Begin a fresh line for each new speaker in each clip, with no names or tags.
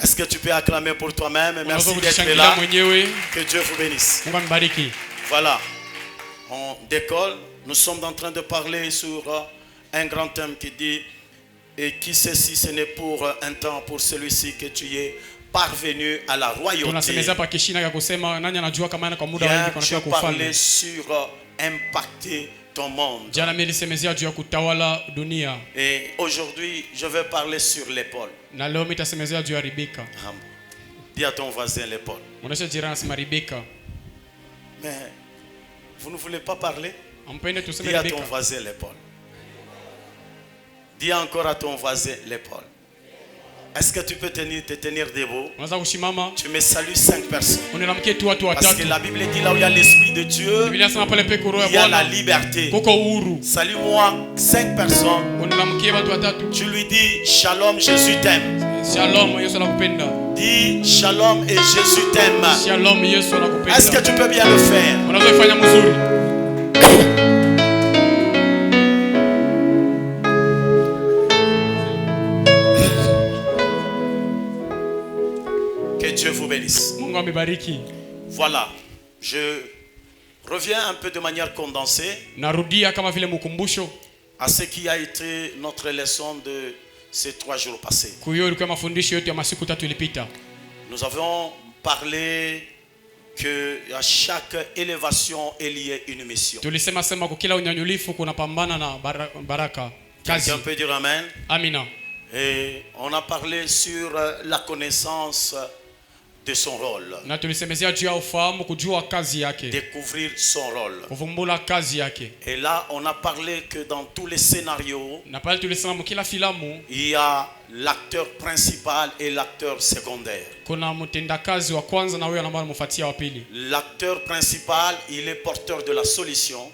Est-ce que tu peux acclamer pour toi-même? Merci d'être là. Que Dieu vous bénisse. Voilà. On décolle. Nous sommes en train de parler sur un grand thème qui dit: et qui sait si ce n'est pour un temps, pour celui-ci que tu es parvenu à la royauté. Bien, je parlais sur impacter ton monde. Et aujourd'hui, je vais parler sur l'épaule. Dis à ton voisin l'épaule. Mais vous ne voulez pas parler? Dis à ton voisin l'épaule. Dis encore à ton voisin l'épaule. Est-ce que tu peux te tenir debout? Tu me salues 5 personnes. Parce que la Bible dit là où il y a l'Esprit de Dieu, il y a la liberté. Salue-moi 5 personnes. Tu lui dis Shalom, Jésus t'aime. Dis Shalom et Jésus t'aime. Est-ce que tu peux bien le faire? Dieu vous bénisse. Voilà, je reviens un peu de manière condensée à ce qui a été notre leçon de ces 3 jours passés. Nous avons parlé que à chaque élévation est liée une mission. Quelqu'un peut dire Amen? Amina. Et on a parlé sur la connaissance de son rôle. Découvrir son rôle. Et là, on a parlé que dans tous les scénarios, il y a l'acteur principal et l'acteur secondaire. L'acteur principal, il est porteur de la solution.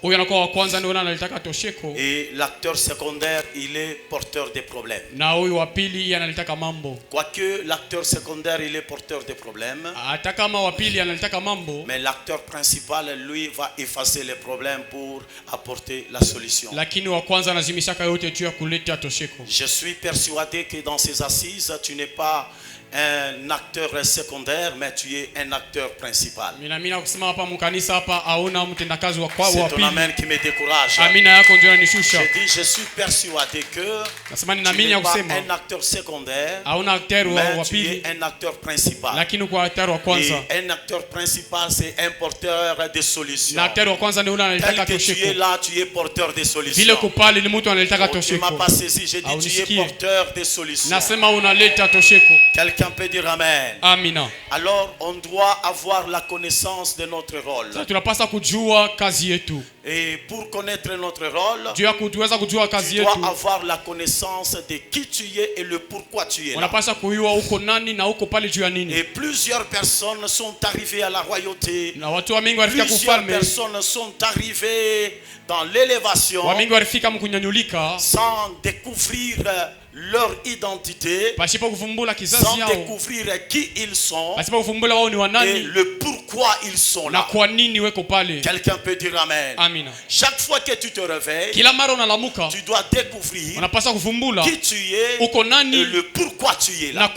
Et l'acteur secondaire, il est porteur des problèmes. Quoique l'acteur secondaire, il est porteur des problèmes, mais l'acteur principal, lui, va effacer les problèmes pour apporter la solution. Je suis persuadé que dans ces assises, tu n'es pas un acteur secondaire, mais tu es un acteur principal. C'est ton amen qui me décourage. Je dis, je suis persuadé que tu n'es pas un acteur secondaire, mais tu es un acteur principal. Et un acteur principal, c'est un porteur de solutions. Tel que tu es là, tu es porteur de solutions. Tu ne m'as pas saisi, j'ai dit tu es porteur de solutions. Quelqu'un peut dire Amen. Amina. Alors on doit avoir la connaissance de notre rôle. Et pour connaître notre rôle, tu dois avoir la connaissance de qui tu es et le pourquoi tu es là. Et plusieurs personnes sont arrivées à la royauté. Plusieurs personnes sont arrivées dans l'élévation sans découvrir leur identité, sans découvrir qui ils sont et le pourquoi ils sont là. Quelqu'un peut dire Amen. Amina. Chaque fois que tu te réveilles, tu dois découvrir qui tu es et le pourquoi tu es là.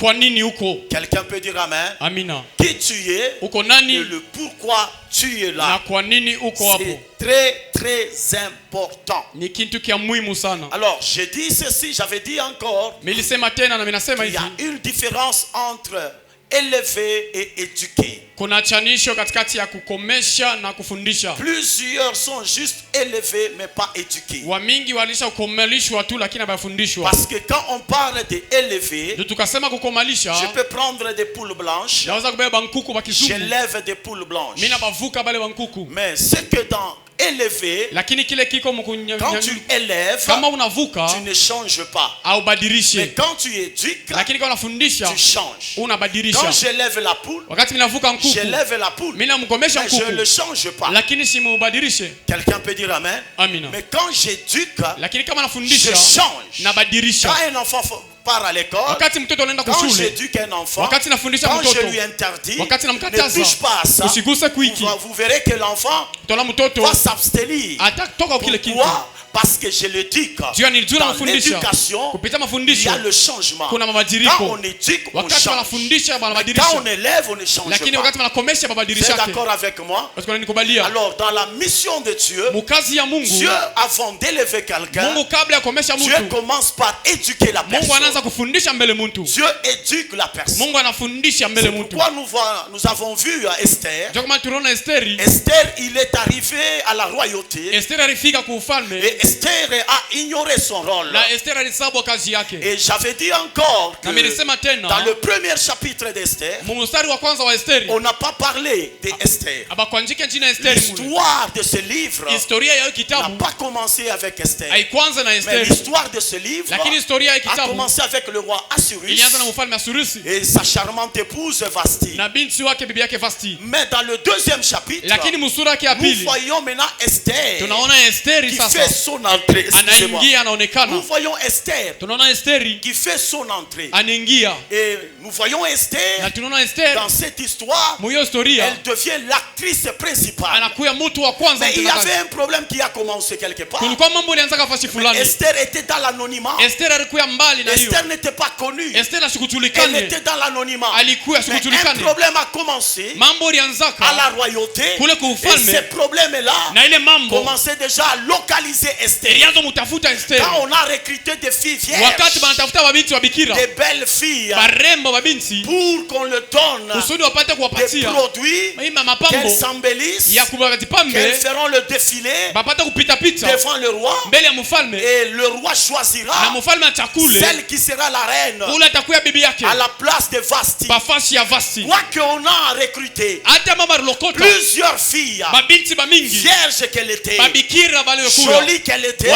Quelqu'un peut dire Amen. Amina. Qui tu es et le pourquoi tu es là. C'est très important. Alors j'ai dit ceci, j'avais dit encore, il y a une différence entre élever et éduquer. Plusieurs sont juste élevés mais pas éduqués. Parce que quand on parle d'élever, je peux prendre des poules blanches, j'élève des poules blanches. Mais c'est que dans élevé, quand tu élèves, tu ne changes pas. Mais quand tu éduques, tu changes. Quand j'élève la poule, j'élève la poule, mais je ne le change pas. Quelqu'un peut dire Amen. Mais quand j'éduque, je change. Quand un enfant part à l'école, quand j'éduque un enfant, quand je lui interdis, ne touche pas à ça, vous verrez que l'enfant va s'abstenir. Pourquoi? Parce que je l'éduque. Dans l'éducation, il y a le changement. Quand on éduque, on change. Quand on élève, on ne change pas. Vous êtes d'accord avec moi? Alors, dans la mission de Dieu, Dieu, avant d'élever quelqu'un, Dieu commence par éduquer la personne. Dieu éduque la personne. C'est pourquoi nous avons vu Esther. Esther, il est arrivé à la royauté. Et Esther a ignoré son rôle. Et j'avais dit encore que dans le premier chapitre d'Esther, on n'a pas parlé d'Esther. L'histoire de ce livre n'a pas commencé avec Esther. Mais l'histoire de ce livre a commencé avec le roi Assuérus et sa charmante épouse Vasti. Mais dans le deuxième chapitre, nous voyons maintenant Esther qui fait son entrée. Nous voyons Esther qui fait son entrée. Et nous voyons Esther dans cette histoire. Elle devient l'actrice principale. Mais il y avait un problème qui a commencé quelque part. Mais Esther était dans l'anonymat. Esther n'était pas connue. Elle était dans l'anonymat. Mais un problème a commencé à la royauté. Et ce problème-là commençait déjà à localiser Esther. Quand on a recruté des filles vierges, des belles filles, pour qu'on le donne des produits, qu'elles s'embellissent, qu'elles feront le défilé devant le roi, et le roi choisira celle qui sera la reine à la place de Vasti. Quoi qu'on a recruté plusieurs filles, vierges qu'elle était, jolies qu'elle était,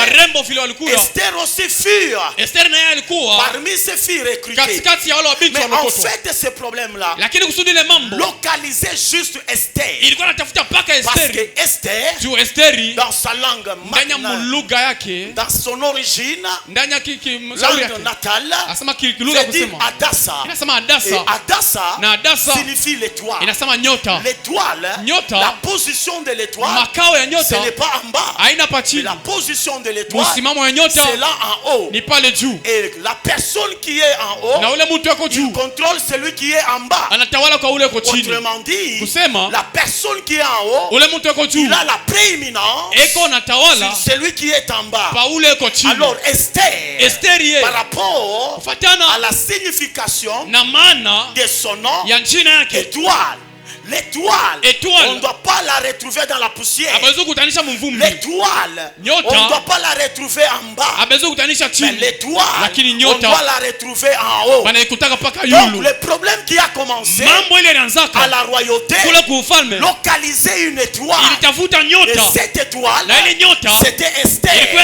Esther aussi fut parmi ces filles recrutées. Mais en fait, ce problème-là localisait juste Esther. Parce que Esther, dans sa langue maternelle, dans son origine, langue natale, veut dire Adassa. Et Adassa signifie l'étoile. L'étoile, la position de l'étoile, ce n'est pas en bas. Mais la position de l'étoile, c'est là en haut. Et la personne qui est en haut, il contrôle celui qui est en bas. Autrement dit, la personne qui est en haut, il a la prééminence sur celui qui est en bas. Alors Esther, par rapport à la signification de son nom, étoile. L'étoile, on ne doit pas la retrouver dans la poussière. L'étoile, on ne doit pas la retrouver en bas. Mais l'étoile, on doit la retrouver en haut. Donc le problème qui a commencé à la royauté, localiser une étoile. Et cette étoile, c'était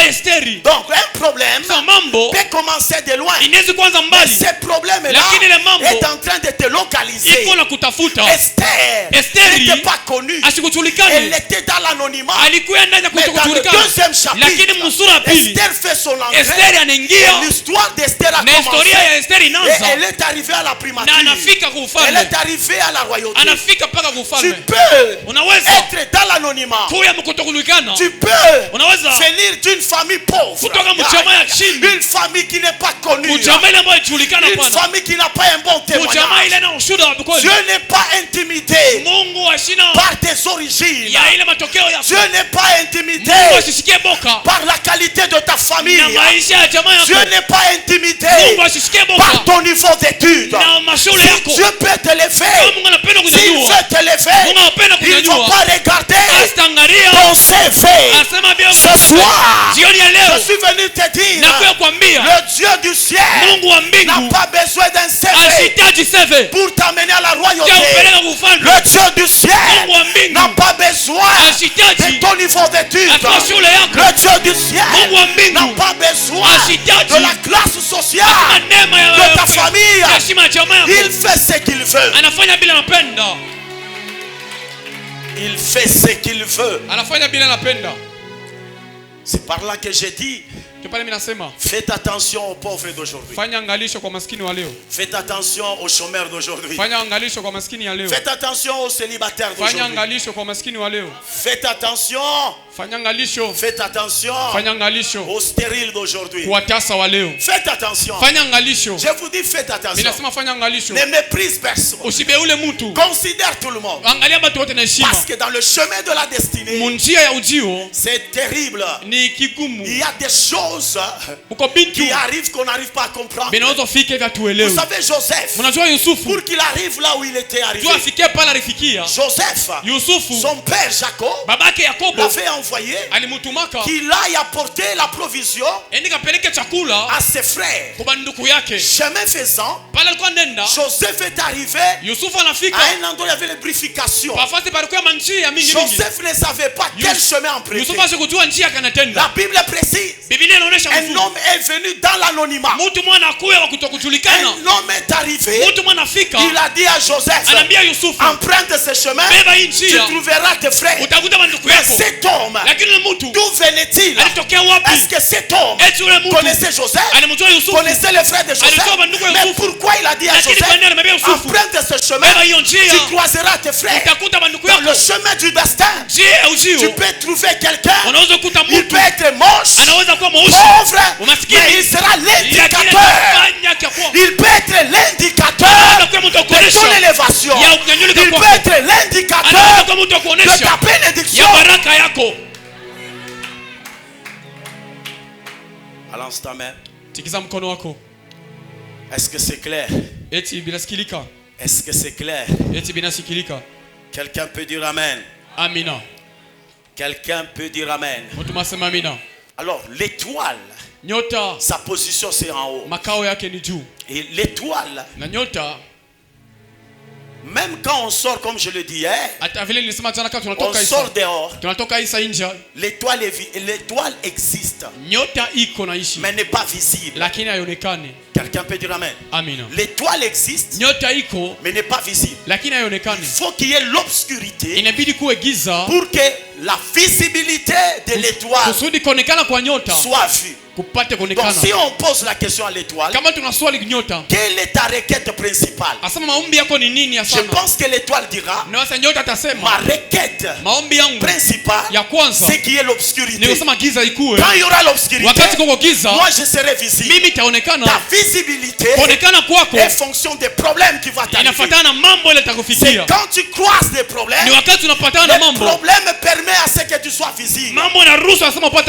Esther. Donc un problème peut commencer de loin. Mais ce problème-là est en train de te localiser. Esther n'était pas connue. Elle était dans l'anonymat. Mais dans le deuxième chapitre, Esther fait son entrée. Et l'histoire d'Esther a commencé. Et elle est arrivée à la primature. Elle est arrivée à la royauté. Tu peux être dans l'anonymat. Tu peux venir d'une famille pauvre. Une famille qui n'est pas connue. Une famille qui n'a pas un bon témoignage. Dieu n'est pas intimidé par tes origines. Dieu n'est pas intimidé par la qualité de ta famille. Dieu n'est pas intimidé par ton niveau d'études. Si Dieu peut te lever, s'il veut te lever, il ne faut pas regarder ton CV. Ce soir, je suis venu te dire, le Dieu du ciel n'a pas besoin d'un CV pour t'amener à la royauté. Le Dieu du ciel n'a pas besoin de ton niveau d'études. Le Dieu du ciel n'a pas besoin de la classe sociale de ta famille. Il fait ce qu'il veut. Il fait ce qu'il veut. C'est par là que j'ai dit, Faites attention aux pauvres d'aujourd'hui. Faites attention aux chômeurs d'aujourd'hui. Faites attention aux célibataires d'aujourd'hui. Faites attention. Faites attention aux stériles d'aujourd'hui. Faites attention. Je vous dis, faites attention. Ne méprise personne. Considère tout le monde. Parce que dans le chemin de la destinée, c'est terrible. Il y a des choses qui arrivent qu'on n'arrive pas à comprendre. Vous savez, Joseph, pour qu'il arrive là où il était arrivé, Joseph, son père Jacob, l'avait envoyé qu'il aille apporter la provision à ses frères. Chemin faisant, Joseph est arrivé à un endroit où il y avait les brifications. Joseph ne savait pas quel chemin emprunter. La Bible précise, un homme est venu dans l'anonymat. Un homme est arrivé, il a dit à Joseph, emprunte ce chemin, tu trouveras tes frères. Mais cet homme, d'où venait-il? Est-ce que cet homme connaissait Joseph? Connaissait les frères de Joseph? Mais pourquoi il a dit à Joseph, emprunte ce chemin, tu croiseras tes frères? Dans le chemin du destin, tu peux trouver quelqu'un, il peut être moche, pauvre, mais il sera l'indicateur. Il peut être l'indicateur de ton élévation. Il peut être l'indicateur de ta bénédiction. À l'instant même, est-ce que c'est clair? Est-ce que c'est clair? Quelqu'un peut dire Amen.
Amina.
Quelqu'un peut dire Amen. Alors l'étoile, sa position c'est en haut. Et l'étoile, même quand on sort, comme je le dis hier, on sort dehors. L'étoile existe, mais n'est pas visible. Quelqu'un peut dire Amen. L'étoile existe, mais n'est pas visible. Il faut qu'il y ait l'obscurité pour que la visibilité de l'étoile soit vue. Donc si on pose la question à l'étoile, quelle est ta requête principale? Je pense que l'étoile dira, ma requête principale, c'est qu'il y ait l'obscurité. Quand il y aura l'obscurité, moi je serai visible. Ta visibilité est fonction des problèmes qui vont t'arriver. C'est quand tu croises des problèmes, les problèmes permettent à ce que tu sois visible. C'est pourquoi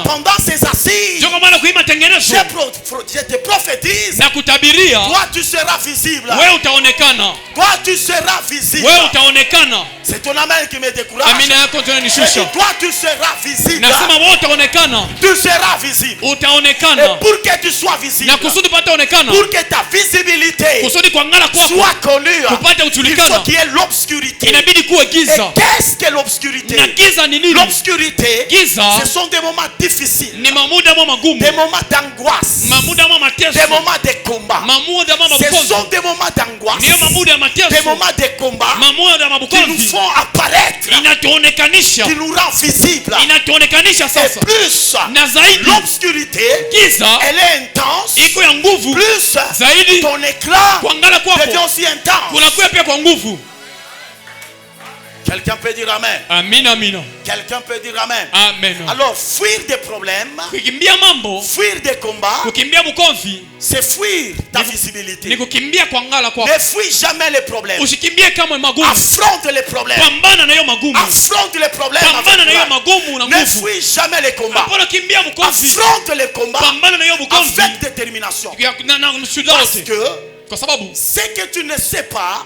pendant ces assises, je te prophétise, toi tu seras visible. Toi tu seras visible. C'est ton amen qui me décourage. Toi tu seras visible. Tu seras visible. Et pour que tu sois visible, pour que ta visibilité soit connue, il faut qu'il y ait l'obscurité. Et qu'est-ce que l'obscurité? L'obscurité, ce sont des moments difficiles, des moments d'angoisse, des moments de combat. Ce sont des moments d'angoisse, des moments de combat qui nous font apparaître, qui nous rend visibles. Et plus l'obscurité, elle est intense, plus ton éclat devient aussi intense. Quelqu'un peut dire Amen. Quelqu'un peut dire Amen. Alors, fuir des problèmes, fuir des combats, c'est fuir ta visibilité. Ne fuis jamais les problèmes. Affronte les problèmes. Affronte les problèmes avec toi. Ne fuis jamais les combats. Affronte les combats avec détermination. Parce que ce que tu ne sais pas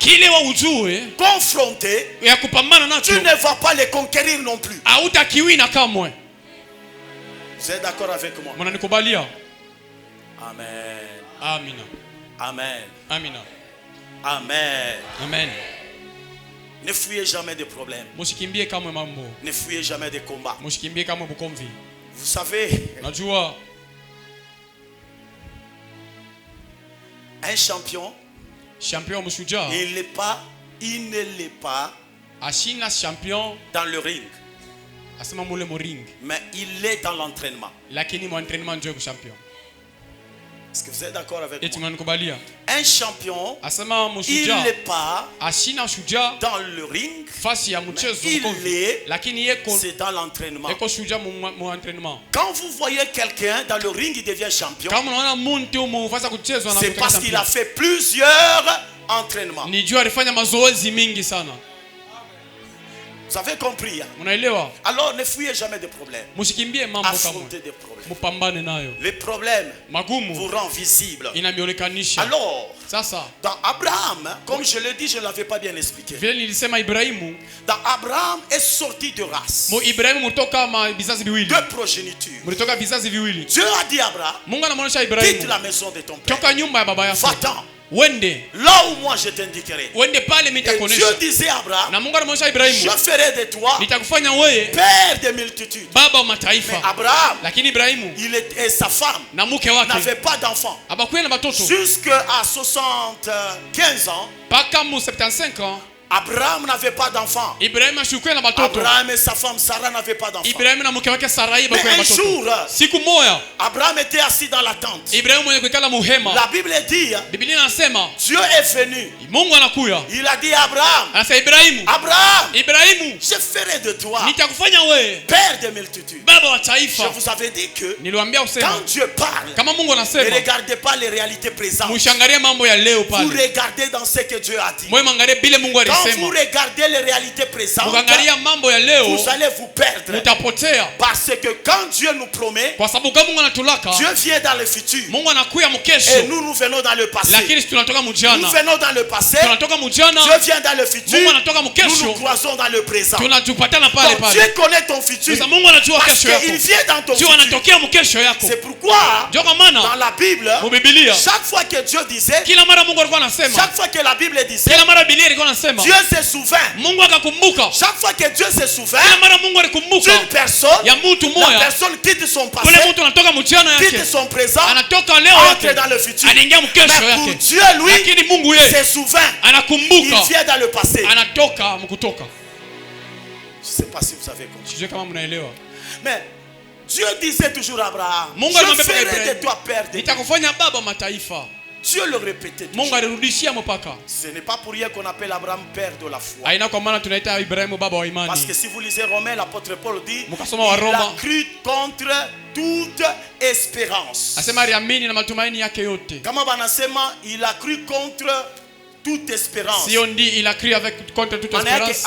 confronter, tu ne vas pas les conquérir non plus. Vous êtes d'accord avec moi? Amen. Amen. Amen. Amen. Ne fuyez jamais des problèmes. Ne fuyez jamais des combats. Vous savez, un champion, il ne l'est pas dans le ring. Mais il est dans l'entraînement. Est-ce que vous êtes d'accord avec moi? Un champion, il n'est pas dans le ring, c'est dans l'entraînement. Quand vous voyez quelqu'un dans le ring, il devient champion, c'est parce qu'il a fait plusieurs entraînements. Vous avez compris, hein? Alors ne fuyez jamais des problèmes. Affrontez des problèmes. Les problèmes vous rendent visible. Alors, dans Abraham, comme je l'ai dit, je ne l'avais pas bien expliqué. Dans Abraham est sorti de race, de progéniture. Dieu a dit à Abraham, quitte la maison de ton père, va-t'en là où moi je t'indiquerai. Et Dieu disait à Abraham, je ferai de toi père des multitudes. Mais Abraham, et sa femme n'avaient pas d'enfants jusqu'à 75 ans. Abraham n'avait pas d'enfant. Abraham et sa femme Sarah n'avaient pas d'enfant. Mais un jour, Abraham était assis dans la tente. La Bible dit, Dieu est venu. Il a dit à Abraham, Abraham, je ferai de toi père des multitudes. Je vous avais dit que quand Dieu parle, ne regardez pas les réalités présentes. Vous regardez dans ce que Dieu a dit. Quand vous regardez les réalités présentes, vous allez vous perdre. Parce que quand Dieu nous promet, Dieu vient dans le futur. Et nous venons dans le passé. Nous venons dans le passé. Dieu vient dans le futur. Nous nous croisons dans le présent. Donc Dieu connaît ton futur. Parce qu'il vient dans ton futur. C'est pourquoi dans la Bible, chaque fois que Dieu disait, chaque fois que la Bible disait, Dieu se souvient. Chaque fois que Dieu se souvient d'une personne, la personne quitte son passé, quitte son présent, entre dans le futur. Mais pour Dieu, lui, se souvient. Il vient dans le passé. Je ne sais pas si vous avez compris. Mais Dieu disait toujours à Abraham, je ferai de toi père des nations. Dieu le répétait toujours. Ce n'est pas pour rien qu'on appelle Abraham père de la foi. Parce que si vous lisez Romains, l'apôtre Paul dit, il a cru contre toute espérance. Comment il a cru contre toute espérance.
Si on dit il a cru contre toute espérance.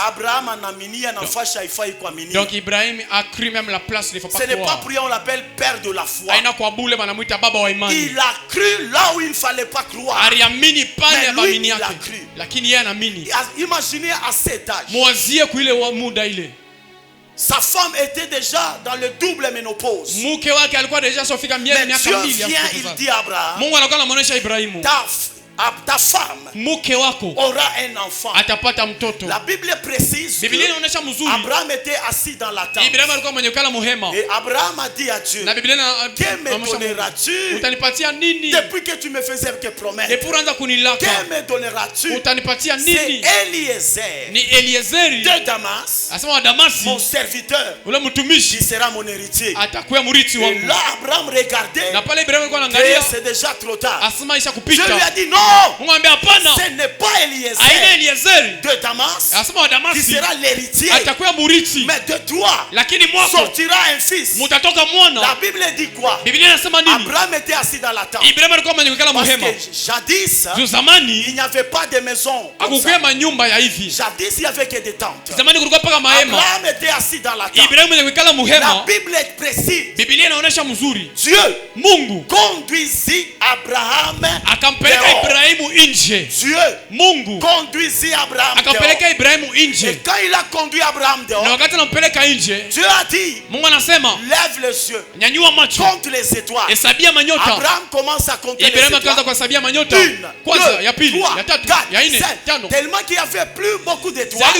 Donc Ibrahim a cru même la place il faut pas croire.
Ce n'est pas pour rien on l'appelle père de la foi. Il a cru là où il ne fallait pas croire. Mais lui il a cru. Imaginez à cet âge. Sa femme était déjà dans le double ménopause. Mais Dieu vient, il dit à Abraham, ta femme aura un enfant. La Bible précise que Abraham était assis dans la tente. Et Abraham a dit à Dieu, que me donneras-tu depuis que tu me faisais que promesse? Que me donneras-tu? C'est Eliezer de Damas, mon serviteur, qui sera mon héritier. Et là Abraham regardait et c'est déjà trop tard. Je lui ai dit non, ce n'est pas Eliezer de Damas qui sera l'héritier, mais de toi sortira un fils. La Bible dit quoi? Abraham était assis dans la tente. Parce que jadis il n'y avait pas de maison. Jadis il n'y avait que des tentes. Abraham était assis dans la tente. La Bible est précise. Dieu conduisit Abraham dehors. Dieu conduisit Abraham dehors. Et quand il a conduit Abraham dehors, Dieu a dit, lève les yeux, compte les étoiles. Abraham commence à compter les étoiles. 1, 2, 3, 4, 5. Tellement qu'il n'y avait plus beaucoup d'étoiles,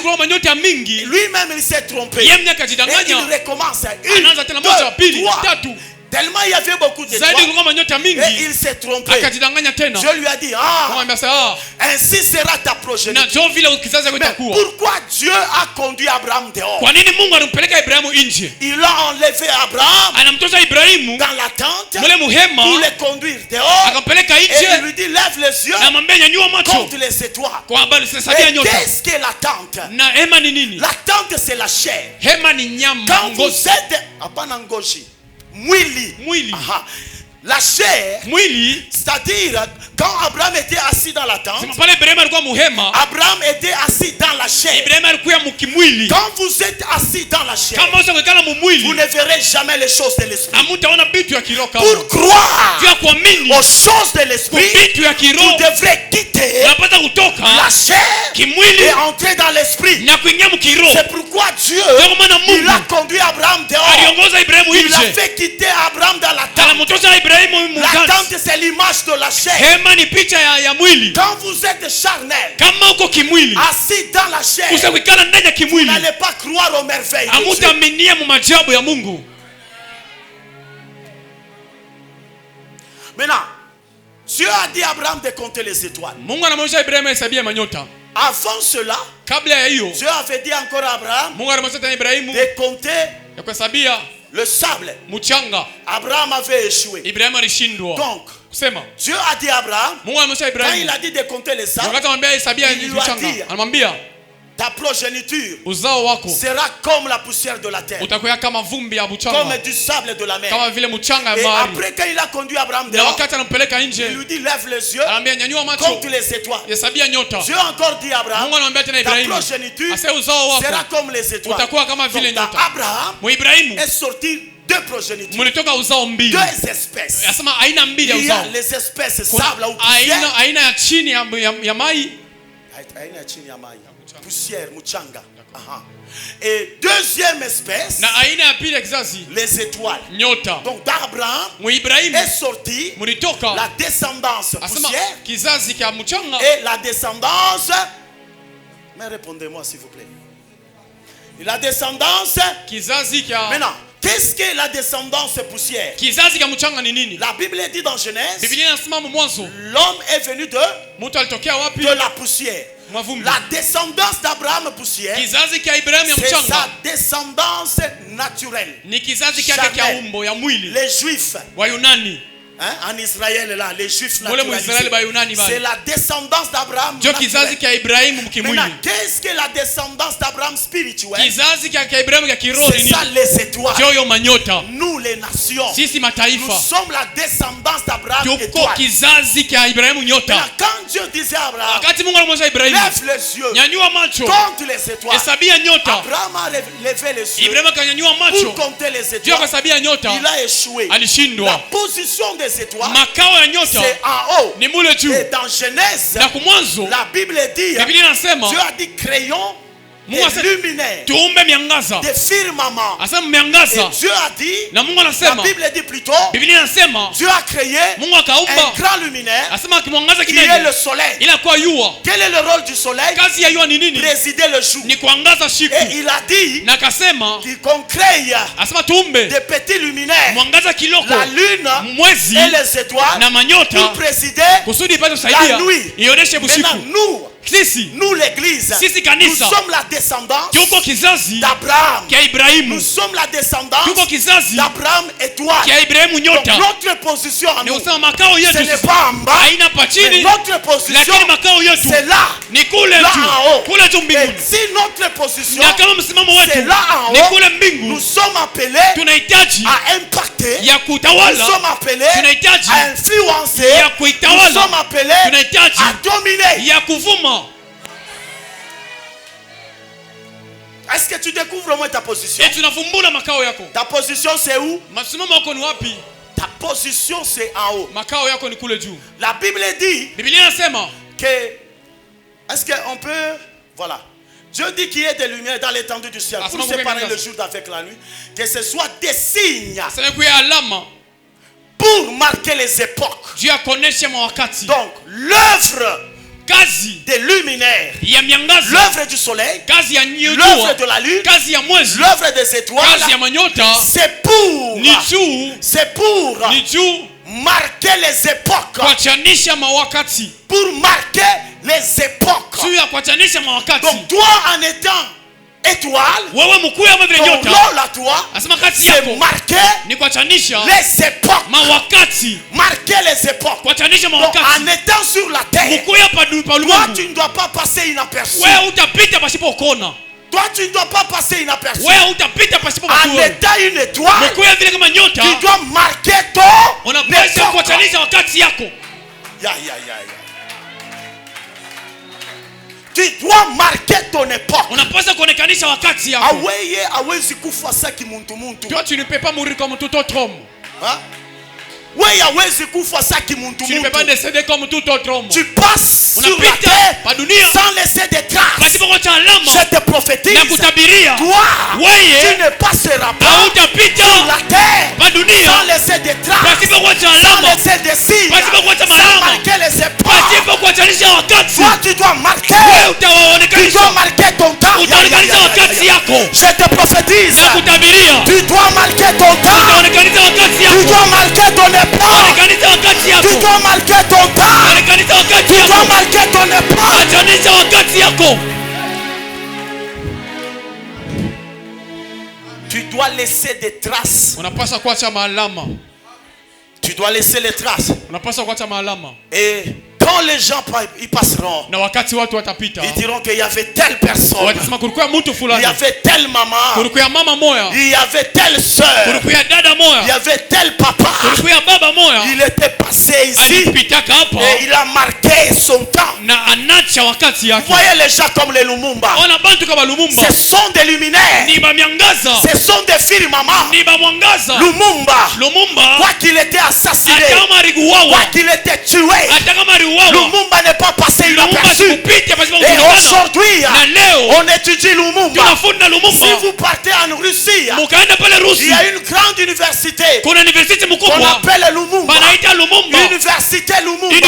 lui-même il s'est trompé. Et il recommence. 1, 2, 3, Tellement il y avait beaucoup d'étoiles. Et il s'est trompé. Dieu lui a dit, ainsi sera ta progéniture. Mais pourquoi Dieu a conduit Abraham dehors? Il a enlevé Abraham dans la tente pour le conduire dehors. Et il lui dit, lève les yeux contre les étoiles. Et qu'est-ce que la tente? La tente, c'est la chair. Quand vous êtes Mwili. La chair, c'est-à-dire quand Abraham était assis dans la tente, Abraham était assis dans la chair. Quand vous êtes assis dans la chair, vous ne verrez jamais les choses de l'esprit. Pour croire aux choses de l'esprit, vous devrez quitter la chair et entrer dans l'esprit. C'est pourquoi Dieu, il a conduit Abraham dehors. Il a fait quitter Abraham dans la tente. La tente, c'est l'image de la chair. Quand vous êtes charnel, assis dans la chair, vous n'allez pas croire aux merveilles de Dieu. Maintenant, Dieu a dit à Abraham de compter les étoiles. Avant cela, Dieu avait dit encore à Abraham de compter le sable. Abraham avait échoué. Donc, Dieu a dit à Abraham, quand il a dit de compter les sables, il lui a dit, ta progéniture sera comme la poussière de la terre, comme du sable de la mer. Et après, quand il a conduit Abraham dehors, il lui dit, lève les yeux, compte les étoiles. Dieu a encore dit à Abraham, ta progéniture sera comme les étoiles. Donc, Abraham est sorti deux progénitures, deux espèces. Il y a les espèces sable ou poussière, muchanga. Et deuxième espèce, les étoiles. Donc d'Abraham est sorti la descendance poussière et la descendance, mais répondez-moi s'il vous plaît, la descendance maintenant. Qu'est-ce que la descendance poussière? La Bible dit dans Genèse, l'homme est venu de la poussière. La descendance d'Abraham poussière, c'est sa descendance naturelle. Les Juifs, en Israël là, les Juifs naturalisés, c'est la descendance d'Abraham naturelle. Maintenant, qu'est-ce que la descendance d'Abraham spirituelle? C'est ça les étoiles. Nous les nations, nous sommes la descendance d'Abraham étoile. Maintenant, quand Dieu disait à Abraham, lève les yeux, compte les étoiles, Abraham a levé les yeux pour compter les étoiles. Il a échoué. La position des étoiles, c'est en haut. Et dans Genèse, la Bible dit, Dieu a dit créons des luminaires, des firmaments. Et Dieu a dit, la Bible dit plutôt, Dieu a créé un grand luminaire qui est le soleil. Quel est le rôle du soleil? Présider le jour. Et il a dit qu'on crée des petits luminaires, la lune et les étoiles, pour présider la nuit. Maintenant nous l'église, nous sommes la descendance d'Abraham. Nous sommes la descendance d'Abraham étoile. Donc notre position en nous, ce n'est pas en bas, mais notre position, c'est là en haut. Et si notre position, c'est là en haut, nous sommes appelés à impacter, nous sommes appelés à influencer, nous sommes appelés à dominer. Est-ce que tu découvres au moins ta position? Ta position c'est où? Ta position c'est en haut. La Bible dit que, est-ce qu'on peut, voilà, Dieu dit qu'il y ait des lumières dans l'étendue du ciel pour séparer le jour d'avec la nuit, que ce soit des signes pour marquer les époques. Donc l'œuvre des luminaires, l'œuvre du soleil, l'œuvre de la lune, l'œuvre des étoiles, c'est pour marquer les époques, pour marquer les époques. Donc toi, en étant étoile, ton rôle à toi, c'est marquer les époques. Marquer les époques. Donc en étant sur la terre, toi tu ne dois pas passer inaperçu. Toi tu ne dois pas passer inaperçu. En étant une étoile, tu dois marquer ton époque. Tu dois marquer ton époque.
Toi tu ne peux pas mourir comme tout autre homme.
Tu ne
peux pas décéder comme tout autre homme.
Tu passes sur la terre sans laisser de traces. Je te prophétise, toi, tu ne passeras pas sur la terre sans laisser de traces, sans laisser de signes, sans marquer les époques. Toi, tu dois marquer. Tu dois marquer ton temps. Je te prophétise, tu dois marquer ton temps. Tu dois marquer ton époque. Tu dois marquer ton temps. Tu dois marquer ton époque. Tu dois laisser des traces. Tu dois laisser les traces. Et quand les gens y passeront, ils diront qu'il y avait telle personne, il y avait telle maman, il y avait telle soeur, il y avait tel papa. Il était passé ici et il a marqué son temps. Vous voyez les gens comme les Lumumba, ce sont des luminaires, ce sont des filles maman. Lumumba, quoi qu'il était assassiné, quoi qu'il était tué, Lumumba n'est pas passé inaperçu. Et aujourd'hui, on étudie Lumumba. Si vous partez en Russie, il y a une grande université qu'on appelle Lumumba. Université Lumumba.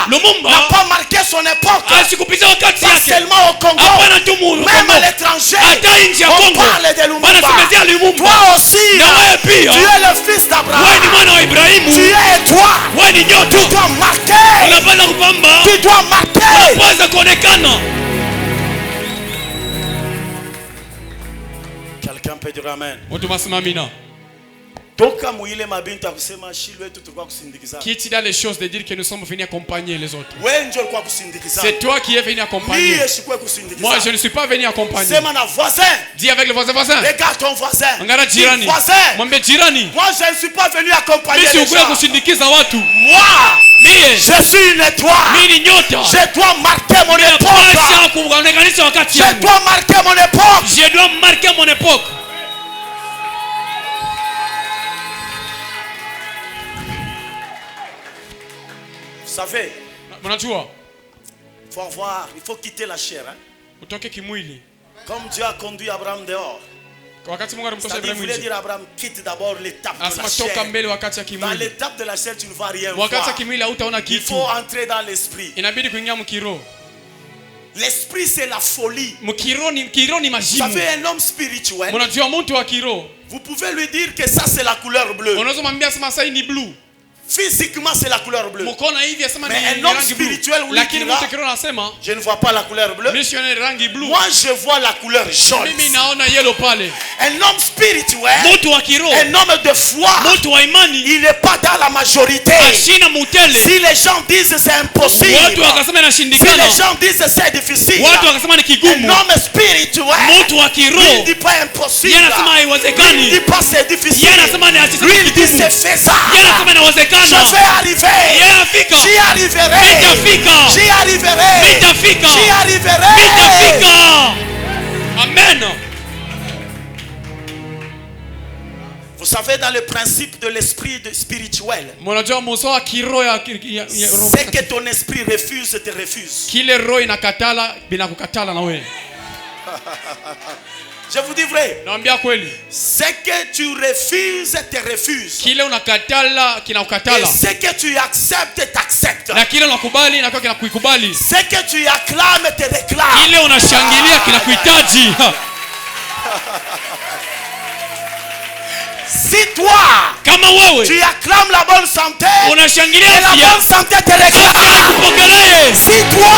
Lumumba n'a pas marqué son époque. Pas seulement au Congo, même à l'étranger, on parle de Lumumba. Toi aussi, tu es le fils d'Abraham. Tu es toi. Tu dois marquer. Tu dois marquer. Quelqu'un peut dire amen.
Qui est dans les choses de dire que nous sommes venus accompagner les autres? C'est toi qui es venu accompagner. Moi je ne suis pas venu accompagner. Dis avec le voisin.
Regarde ton voisin.
Dis voisin.
Moi je ne suis pas venu accompagner les gens. Moi je suis une étoile. Je dois marquer mon époque. Je dois marquer mon époque. Vous savez, il faut quitter la chair. Comme Dieu a conduit Abraham dehors. Il voulait dire Abraham, quitte d'abord l'étape de la chair. Dans l'étape de la chair, tu ne vas rien voir. Il faut entrer dans l'esprit. L'esprit, c'est la folie. Vous savez, un homme spirituel, vous pouvez lui dire que ça c'est la couleur bleue. Physiquement c'est la couleur bleue. Mais un homme spirituel, je ne vois pas la couleur bleue. Moi je vois la couleur jaune. Un homme spirituel, un homme de foi, il n'est pas dans la majorité. Si les gens disent c'est impossible, si les gens disent c'est difficile, un homme spirituel, lui il dit pas impossible, lui il dit pas c'est difficile, lui il dit c'est faisable. Je vais arriver. J'y arriverai. J'y arriverai. J'y arriverai.
Amen.
Vous savez, dans le principe de l'esprit spirituel, c'est que ton esprit refuse, te refuse. Je vous dis vrai. Ce que tu refuses, te refuses. Et ce que tu acceptes, t'acceptes. Ce que tu acclames, te réclames. Si toi, tu acclames la bonne santé, et la bonne santé te réclame. Si toi,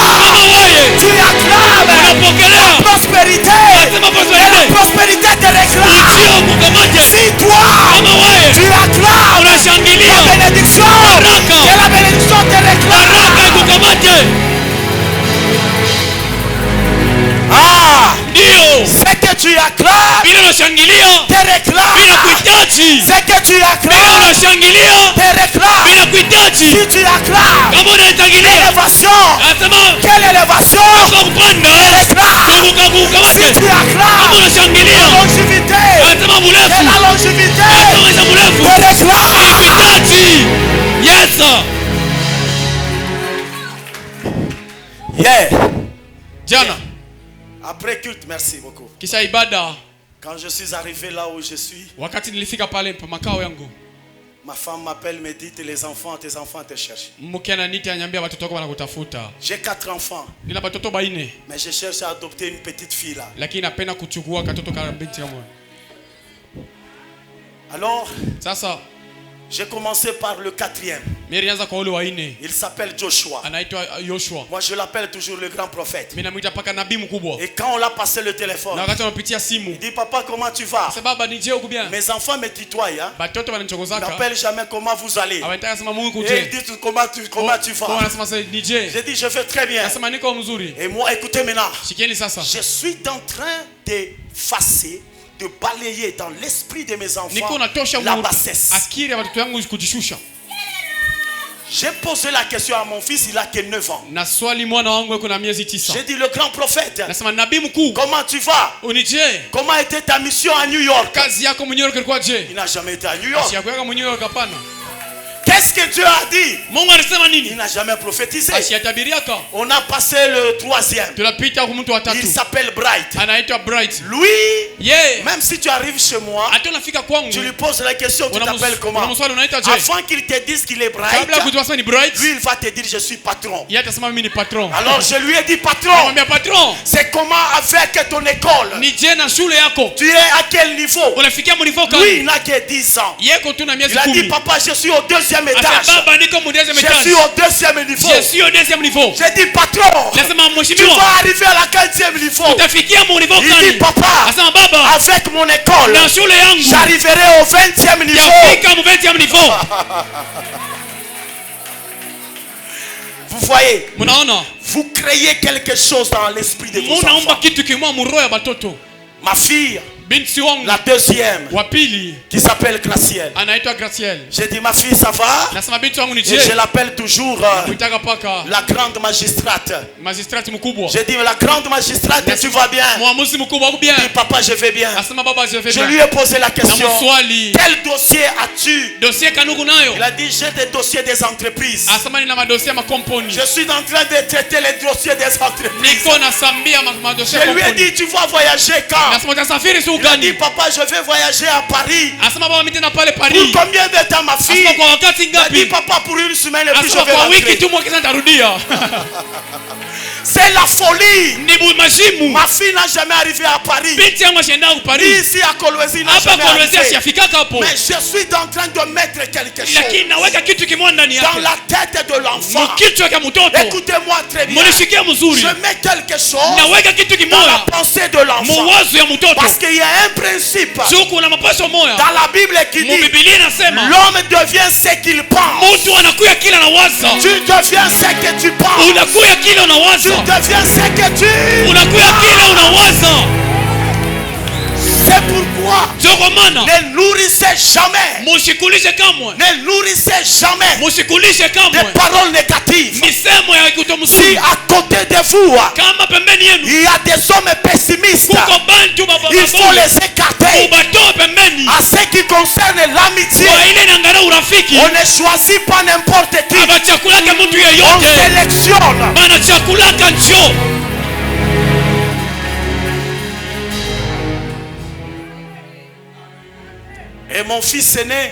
tu acclames la prospérité, et la prospérité te réclame. Si toi, tu acclames la bénédiction, et la bénédiction te réclame. Ah, ce que tu acclames te réclame. Ce que tu acclames te réclame. Si tu acclames l'élévation, quelle élévation te réclame. Si tu acclames la longévité, et la longévité te réclame.
Yes.
Yeah. Jana. Après culte, merci beaucoup.
Kisha ibada.
Quand je suis arrivé là où je suis,
wakati nilifika pale makao yangu,
ma femme m'appelle, me dit tes enfants te cherchent.
Mke ananiita ananiambia watoto wako wanakutafuta.
J'ai 4 enfants.
Nina watoto 4.
Mais je cherche à adopter une petite fille là.
Lakini napenda kuchukua katoto kama binti yangu.
Alors,
sasa
j'ai commencé par le 4e.
Il
s'appelle Joshua. Moi je l'appelle toujours le grand prophète. Et quand on l'a passé le téléphone, il dit papa comment tu vas? Mes enfants me tutoient. Ils n'appellent jamais comment vous allez. Et ils disent comment tu vas. J'ai dit je vais très bien. Et moi écoutez maintenant. Je suis en train d'effacer, de balayer dans l'esprit de mes enfants la bassesse. J'ai posé la question à mon fils, il a que 9 ans. J'ai dit le grand prophète, comment tu vas? Comment était ta mission à New York? Il n'a jamais été à New York. Qu'est-ce que Dieu a dit? Il n'a jamais prophétisé. On a passé le 3e. Il s'appelle Bright. Lui, même si tu arrives chez moi, tu lui poses la question, tu t'appelles comment? Avant qu'il te dise qu'il est Bright, lui il va te dire je suis patron. Alors je lui ai dit patron, c'est comment avec ton école? Tu es à quel niveau? Lui il n'a que 10 ans. Il a dit papa je suis au 2e étage. Je suis au 2e niveau. J'ai dit patron, tu vas arriver à la 4e niveau. Il dit papa, avec mon école j'arriverai au 20e niveau. Vous voyez, vous créez quelque chose dans l'esprit de vos enfants. Ma fille, la 2e, qui s'appelle Gracielle. J'ai dit ma fille ça va? Et je l'appelle toujours la grande magistrate. J'ai dit la grande magistrate, tu vas bien? Il dit papa je vais bien. Je lui ai posé la question, quel dossier as-tu? Il a dit j'ai des dossiers des entreprises. Je suis en train de traiter les dossiers des entreprises. Je lui ai dit tu vas voyager quand? Il a dit papa je vais voyager à Paris. Pour combien de temps ma fille? Il a dit papa pour 1 semaine et puis je vais rentrer. C'est la folie. Ma fille n'a jamais arrivé à Paris. Ni ici à Kolwezi n'a jamais arrivé. Mais je suis en train de mettre quelque chose dans la tête de l'enfant. Écoutez-moi très bien. Je mets quelque chose dans la pensée de l'enfant. Parce qu'il y a un principe dans la Bible qui dit l'homme devient ce qu'il pense. Tu deviens ce que tu penses. Tu deviens ce que tu penses. C'est pourquoi ne nourrissez jamais. Ne nourrissez jamais des paroles négatives. Si à côté de vous il y a des hommes pessimistes, il faut les écarter. À ce qui concerne l'amitié, on ne choisit pas n'importe qui. On sélectionne. mon fils aîné,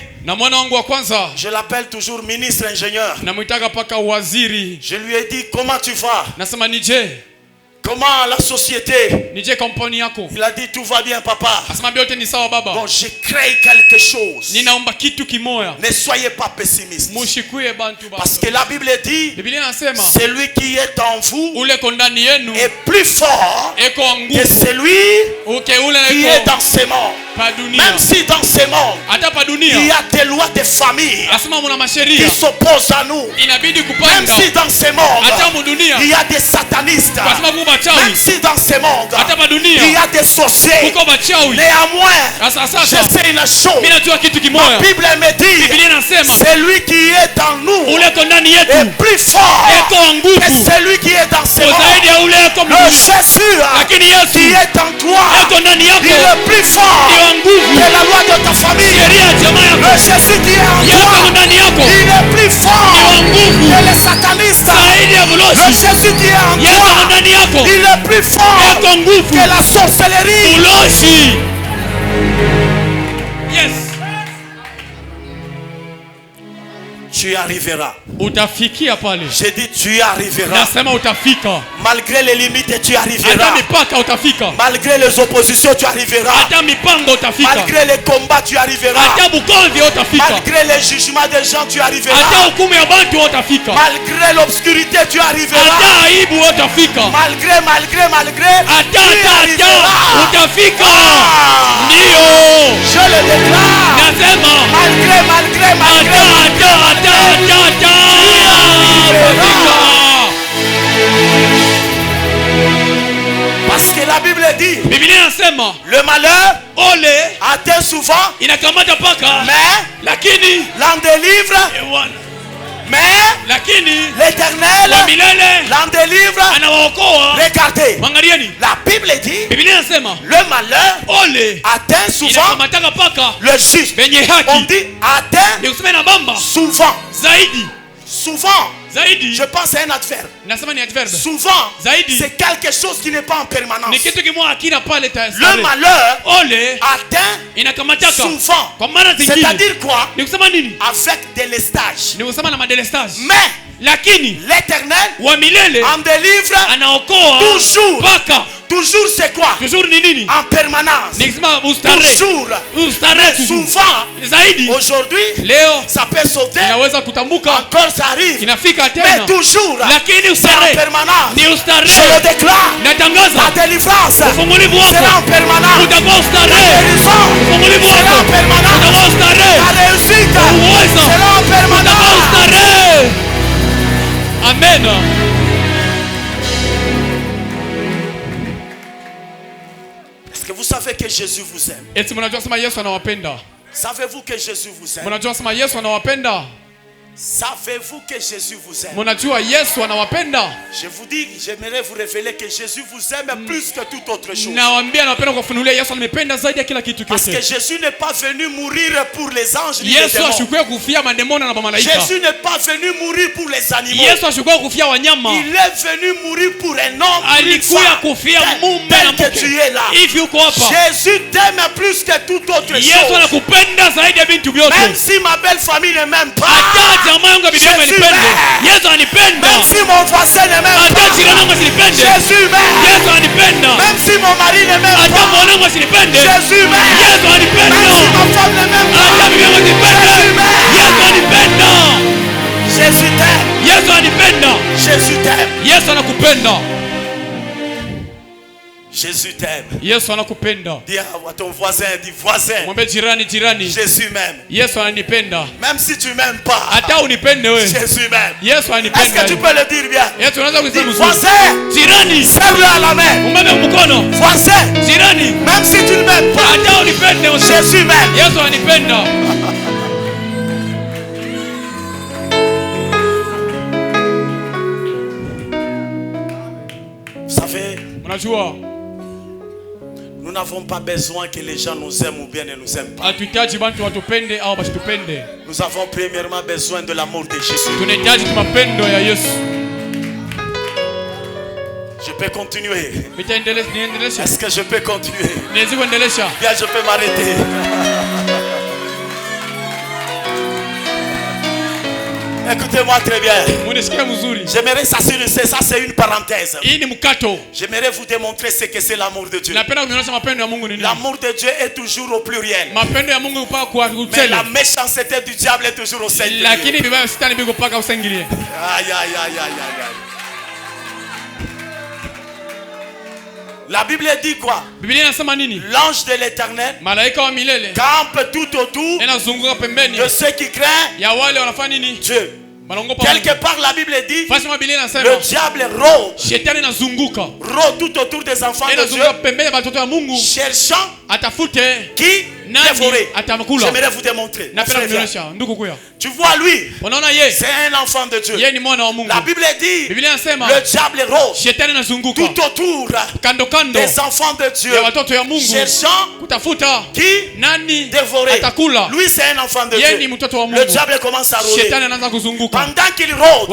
je l'appelle toujours ministre ingénieur. Je lui ai dit, comment tu vas? Comment la société? Il a dit, tout va bien papa. Bon, j'ai créé quelque chose. Ne soyez pas pessimiste. Parce que la Bible dit, celui qui est en vous est plus fort que celui qui est dans ce monde. Même si dans ce monde il y a des lois de famille qui s'opposent à nous. Même si dans ce monde il y a des satanistes. Même si dans ce monde il y a des sorciers. Néanmoins, je sais une chose. Ma Bible me dit, celui qui est en nous est plus fort que celui qui est dans ce monde. Le Jésus qui est en toi, il est plus fort que la loi de ta famille. Le Jésus qui est en toi, il est plus fort que les satanistes. Le Jésus qui est en toi, il est plus fort que la sorcellerie.
Yes.
Tu y arriveras.
J'ai
dit tu y arriveras. Malgré les limites tu y arriveras. Malgré les oppositions tu y arriveras. Malgré les combats tu y arriveras. Malgré les jugements des gens tu y arriveras. Malgré l'obscurité tu y arriveras. Malgré tu y arriveras. Je le déclare. Malgré parce que la Bible dit, le malheur atteint souvent, mais l'en délivre. Mais l'Éternel l'en délivre. Regardez, la Bible dit, le malheur atteint souvent le juste. On dit atteint souvent. Souvent. Je pense à un adverbe. Souvent, c'est quelque chose qui n'est pas en permanence. Le malheur atteint souvent. C'est-à-dire quoi? Avec délestage. Mais l'Éternel en délivre toujours. Toujours c'est quoi? En permanence. Toujours. Mais souvent, aujourd'hui, ça peut sauter. Encore ça arrive. Mais toujours, c'est en permanence. Je le déclare. La délivrance sera en permanence. La guérison sera en permanence. La réussite sera en permanence.
Amen.
Que vous savez que Jésus vous aime. Savez-vous que Jésus vous aime? Savez-vous que Jésus vous aime? Je vous dis, j'aimerais vous révéler que Jésus vous aime plus que toute autre chose. Parce que Jésus n'est pas venu mourir pour les anges ni les démons. Jésus n'est pas venu mourir pour les animaux. Il est venu mourir pour un homme, pour une femme, tel que tu es là. Jésus t'aime plus que toute autre chose. Même si ma belle famille ne m'aime pas, Jésus m'aime. Même si mon voisin ne m'aime pas, Jésus m'aime. Même si mon mari ne m'aime pas, Jésus m'aime. Même si ma femme ne m'aime pas, Jésus t'aime. Jésus t'aime. Jésus t'aime. Dis à ton voisin, dis voisin. Jésus m'aime. Même si tu m'aimes pas, Jésus m'aime. Est-ce que tu peux le dire bien? Dis voisin, serre-le à la main. Voisin, même si tu ne m'aimes pas, Jésus m'aime. Vous savez, nous n'avons pas besoin que les gens nous aiment ou bien ne nous aiment pas. Nous avons premièrement besoin de l'amour de Jésus. Je peux continuer. Est-ce que je peux continuer? Bien, je peux m'arrêter. Écoutez-moi très bien. J'aimerais s'assurer, ça c'est une parenthèse. J'aimerais vous démontrer ce que c'est l'amour de Dieu. L'amour de Dieu est toujours au pluriel. Mais la méchanceté du diable est toujours au singulier. Aïe, aïe, aïe, aïe, aïe. La Bible dit quoi? L'ange de l'Éternel campe tout autour de ceux qui craignent Dieu. Quelque part la Bible dit le diable rôde tout autour des enfants de Dieu, cherchant qui dévorer. J'aimerais vous démontrer. Tu vois lui, c'est un enfant de Dieu. La Bible dit le diable rôde tout autour des enfants de Dieu, cherchant qui dévorer. Lui c'est un enfant de Dieu. Le diable commence à rôder. Pendant qu'il rôde,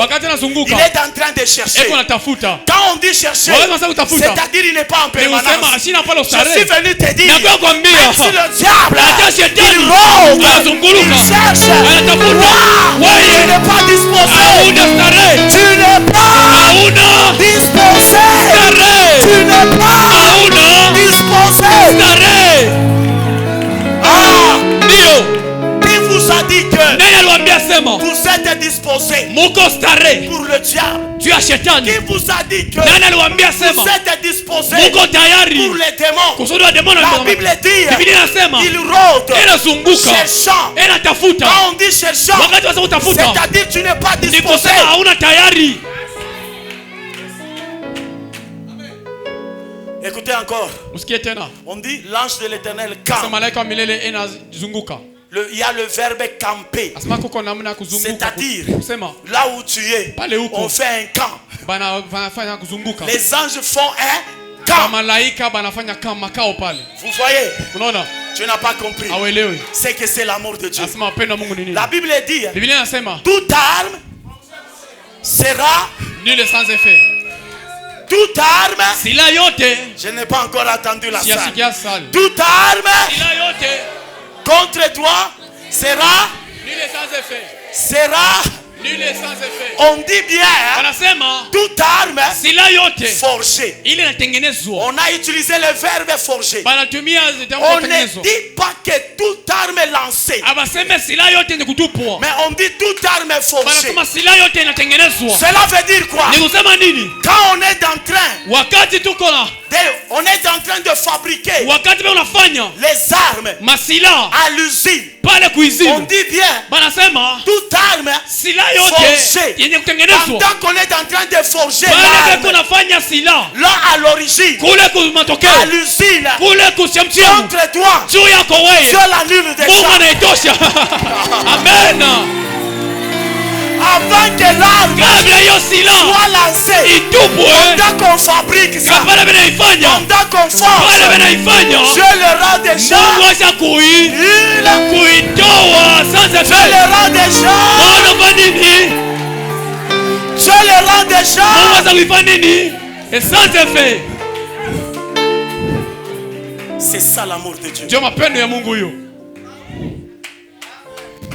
il est en train de chercher. Quand on dit chercher, c'est-à-dire il n'est pas en permanence. Je suis venu te dire, même si le diable il rôde, il cherche, tu n'es pas disposé. Tu n'es pas disposé. Tu n'es pas disposé. Ah, il vous a dit que vous êtes disposé pour le diable. Qui vous a dit que vous êtes disposé pour les démons? La Bible dit il rôde cherchant. Quand on dit cherchant, c'est-à-dire tu n'es pas disposé. Écoutez encore. On dit l'ange de l'Éternel campe. Il y a le verbe camper. C'est-à-dire là où tu es, on fait un camp. Les anges font un camp. Vous voyez? Tu n'as pas compris. C'est que c'est l'amour de Dieu. La Bible dit toute arme sera sans effet. Toute arme, je n'ai pas encore entendu la salle. Toute arme contre toi sera on dit bien toute arme forgée. On a utilisé le verbe forger. On ne dit pas que toute arme est lancée, mais on dit toute arme est forgée. Cela veut dire quoi? Quand on est en train de fabriquer les armes à l'usine, on dit bien toute arme forgée. Pendant qu'on est en train de forger l'arme, là à l'origine, à l'usine, contre toi, Dieu l'annule déjà.
Amen.
Avant que l'arme soit lancée, pendant qu'on fabrique ça, pendant qu'on forge, Dieu le rend déjà. Dieu le rend déjà. Dieu le rend déjà. C'est ça l'amour de Dieu.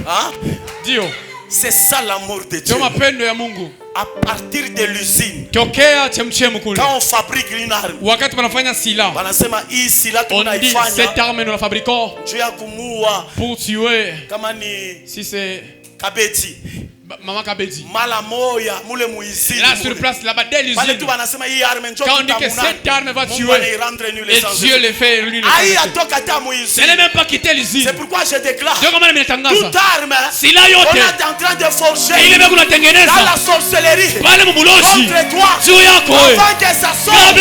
Hein? C'est ça l'amour de Dieu. À partir de l'usine, quand on fabrique une arme, on dit cette arme nous la fabriquons pour tuer. Si c'est Kabeti, Maman Kabedi. Là sur place, là-bas dès l'usine, quand on dit que cette arme va tuer, et Dieu le fait lui. Ce n'est même pas quitter l'usine. C'est pourquoi je déclare
toute
arme on est en train de forger dans la sorcellerie contre toi, avant que ça sorte,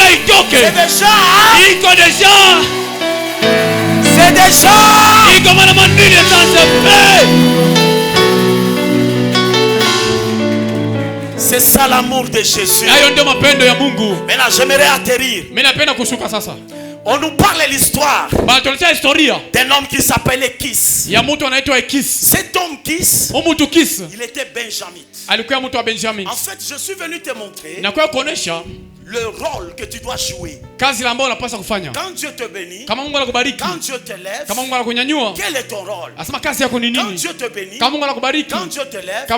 c'est déjà c'est ça l'amour de Jésus. Maintenant j'aimerais atterrir On nous parle de l'histoire d'un homme qui s'appelait Kis. Cet homme Kis, il était benjamite. En fait, je suis venu te montrer le rôle que tu dois jouer. Quand Dieu te bénit, quand Dieu te lève, quel est ton rôle? Quand Dieu te bénit, quand Dieu te lève, ton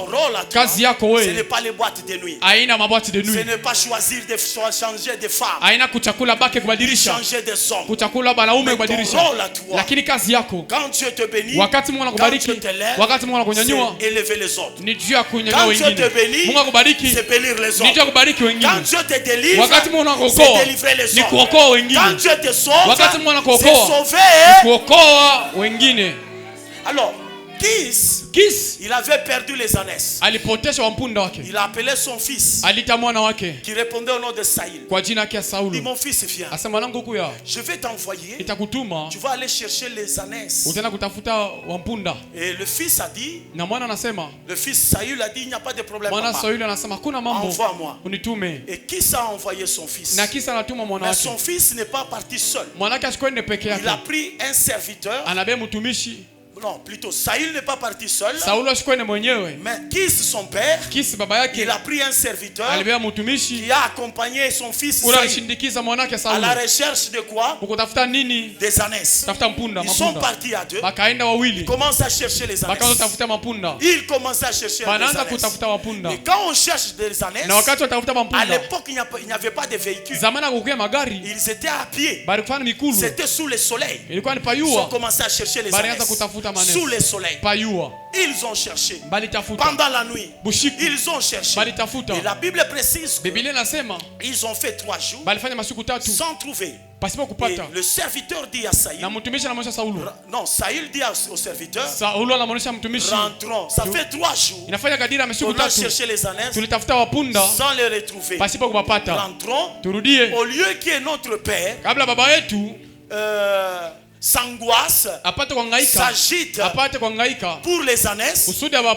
rôle à toi, ce n'est pas les boîtes de nuit. Ce n'est pas choisir de changer de femme, changer de hommes. Ton rôle à toi, quand Dieu te bénit, quand Dieu te lève, c'est élever les autres. Quand Dieu te bénit, c'est bénir les autres. Quand Dieu te délivre, c'est délivrer les autres. Quand Dieu te sauve, c'est sauver. Alors, Kis, il avait perdu les ânesses. Il a appelé son fils qui répondait au nom de Saïl. Il dit, mon fils viens, je vais t'envoyer, tu vas aller chercher les ânesses. Et le fils a dit, le fils Saïl a dit, il n'y a pas de problème, envoie-moi. Et Kis a envoyé son fils. Mais son fils n'est pas parti seul. Il a pris un serviteur. Non, plutôt Saül n'est pas parti seul. Mais Kis, son père, il a pris un serviteur qui a accompagné son fils Saül à la recherche de quoi? Des ânesses. Ils sont partis à deux. Ils commencent à chercher les ânesses. Ils commencent à chercher les ânesses. Et quand on cherche des ânesses, à l'époque il n'y avait pas de véhicules. Ils étaient à pied. C'était sous le soleil. Ils ont commencé à chercher les ânesses. Sous le soleil. Ils ont cherché. Pendant la nuit, ils ont cherché. Et la Bible précise qu'ils ont fait 3 jours sans trouver. Et le serviteur dit à Saïl, non, Saïl dit au serviteur, rentrons. Ça fait 3 jours on a cherché les ânesses sans les retrouver. Rentrons. Au lieu qu'il y ait notre père s'angoisse, s'agite pour les ânesses,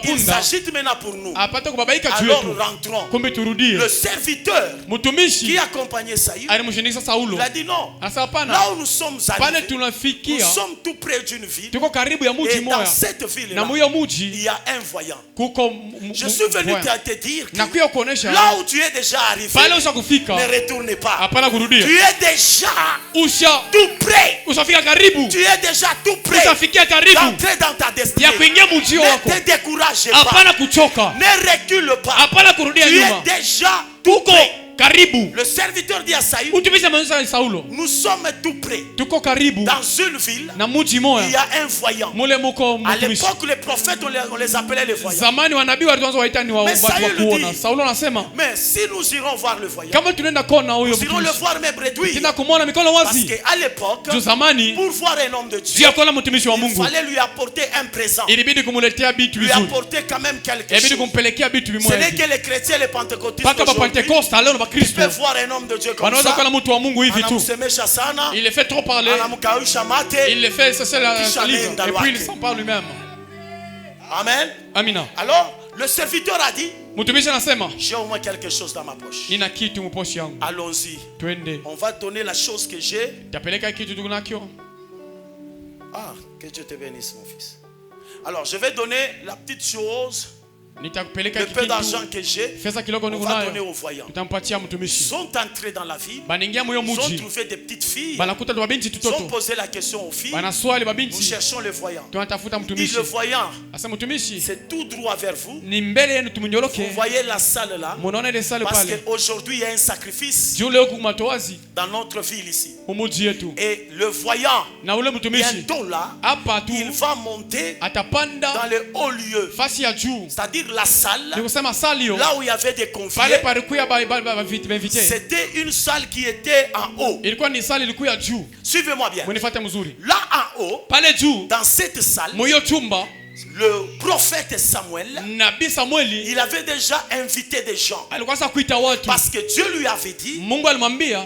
il s'agite maintenant pour nous. Alors rentrons. Le serviteur qui accompagnait Saïl, il a dit non, là où nous sommes arrivés, nous sommes tout près d'une ville, et dans cette ville-là, il y a un voyant. Je suis venu te dire que là où tu es déjà arrivé, ne retourne pas. Tu es déjà tout près. Tu es déjà tout près d'entrer dans ta destinée. Ne te décourage pas. Ne recule pas. Tu es déjà tout près. Le serviteur dit à Saïl, nous sommes tout près. Dans une ville, il y a un voyant. À l'époque, les prophètes, on les appelait les voyants. Mais Saïl dit, mais si nous irons voir le voyant, nous irons le voir mes bredouilles. Parce qu'à l'époque, pour voir un homme de Dieu, il fallait lui apporter un présent. Lui apporter quand même quelque chose. Ce n'est que les chrétiens, les pentecôtistes aujourd'hui. Tu peux voir un homme de Dieu comme ça.
Il les fait trop parler. Il les fait cesser la salive. Et puis il s'en parle lui-même.
Amen.
Amina.
Alors, le serviteur a dit, j'ai au moins quelque chose dans ma poche. Allons-y. On va donner la chose que j'ai. Ah, que Dieu te bénisse, mon fils. Alors, je vais donner la petite chose. Le peu d'argent que j'ai, on va donner aux voyants. Ils sont entrés dans la ville. Ils ont trouvé des petites filles. Ils ont posé la question aux filles. Nous cherchons le voyant. Et le voyant, c'est tout droit vers vous. Vous voyez la salle là. Parce qu'aujourd'hui il y a un sacrifice dans notre ville ici. Et le voyant, bientôt là, il va monter dans le haut lieu. C'est-à-dire la salle, là où il y avait des conviés, c'était une salle qui était en haut. Suivez-moi bien. Là en haut, dans cette salle, le prophète Samuel, il avait déjà invité des gens. Parce que Dieu lui avait dit,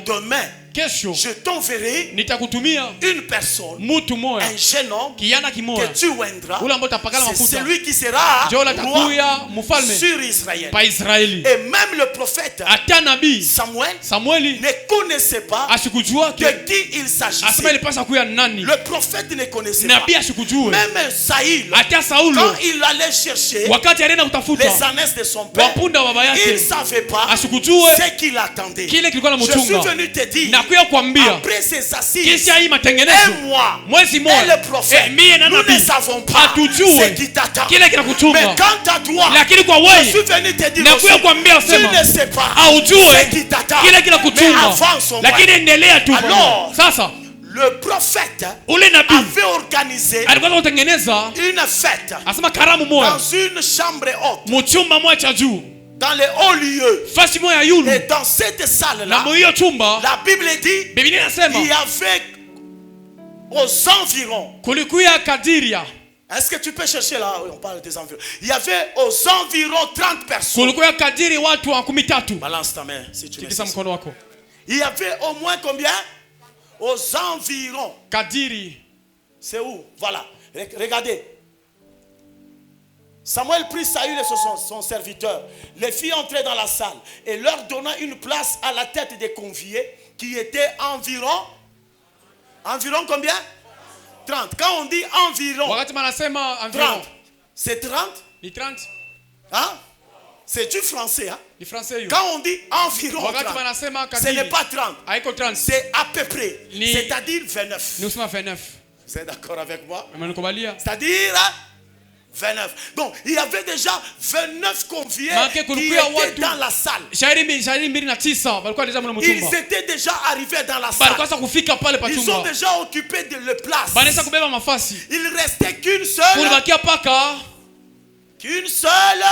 demain,
kesho
je t'enverrai
nitakutumia
une personne,
mtu moja,
un jeune homme
que
tu oindras.
ule ambao utapakala
C'est
mafuta
celui qui sera roi
mfalme
sur Israël.
Pa Israeli.
Et même le prophète
ata nabii
Samuel ne connaissait pas
asikujua
de qui il s'agissait.
Asema ilipasa kuya nani.
Le prophète ne connaissait
nabii
pas.
asikujue.
Même Saül,
ata Saulo
quand il allait chercher
wakati alienda kutafuta
les ânesses de son père,
wapunda wa baba yake,
il ne savait pas
asikujue
ce qu'il attendait.
Kile kilikuwa
Je suis
namchunga.
venu te dire,
Na kuya kuambia
après ces assises,
kisha hii matengenezo
un mois,
mwezi
et
mmoja
le prophète,
mie na
nous
nabii
ne savons pas
hatujue
ce qui t'attend.
kile kinakuchunga.
Mais quant à toi,
Lakini kwa
je
wewe
suis venu te dire
na
aussi,
kuya kuambia
tu
sema
ne sais pas
haujue
ce qui t'attend.
kile
Mais
kinakuchunga.
avance au
Lakini
moins.
endelea tu.
Alors,
Sasa
le prophète
ule nabii
avait organisé
alikuwa kutengeneza
une fête
asema karamu moja
dans une chambre haute,
mchumba moja cha juu,
dans les hauts lieux.
fasi moja yulu.
Et dans cette salle-là,
Na moyo chumba
la Bible dit,
Biblia inasema
il y avait aux environs.
kulikuya kadiria.
Est-ce que tu peux chercher là? Oui, on parle des environs. Il y avait aux environs 30 personnes.
Kulikuya kadiri watu 13.
Balance ta main si tu
Tikisa
veux.
mkono wako.
Il y avait au moins combien? Aux environs.
Kadiri.
C'est où? Voilà. Regardez. Samuel prit Saül et son serviteur. Les filles entraient dans la salle et leur donna une place à la tête des conviés qui étaient environ combien? 30. Quand on dit environ,
Wakati manasema environ
30, c'est 30?
ni 30.
Hein? C'est du français. Hein?
Ni français yo.
Quand on dit environ
Wakati
30,
manasema
ce
kadiri
n'est pas 30.
haiko 30.
C'est à peu près.
Ni-
C'est-à-dire 29.
Ni usema 29.
Vous êtes d'accord avec moi?
Umenikubalia?
C'est-à-dire 29. Donc, il y avait déjà 29 conviés
Manke
qui
kulikuya
étaient
watu
dans la salle.
shairi 29 walikuwa deja mna
Ils
mchumba.
étaient déjà arrivés dans la salle.
Balikuwa sasa kufika pale pa
Ils ont
chumba.
déjà occupé de la place.
Banaweza kubeba mafasi.
Il restait qu'une seule.
Kulibakia paka
Qu'une seule.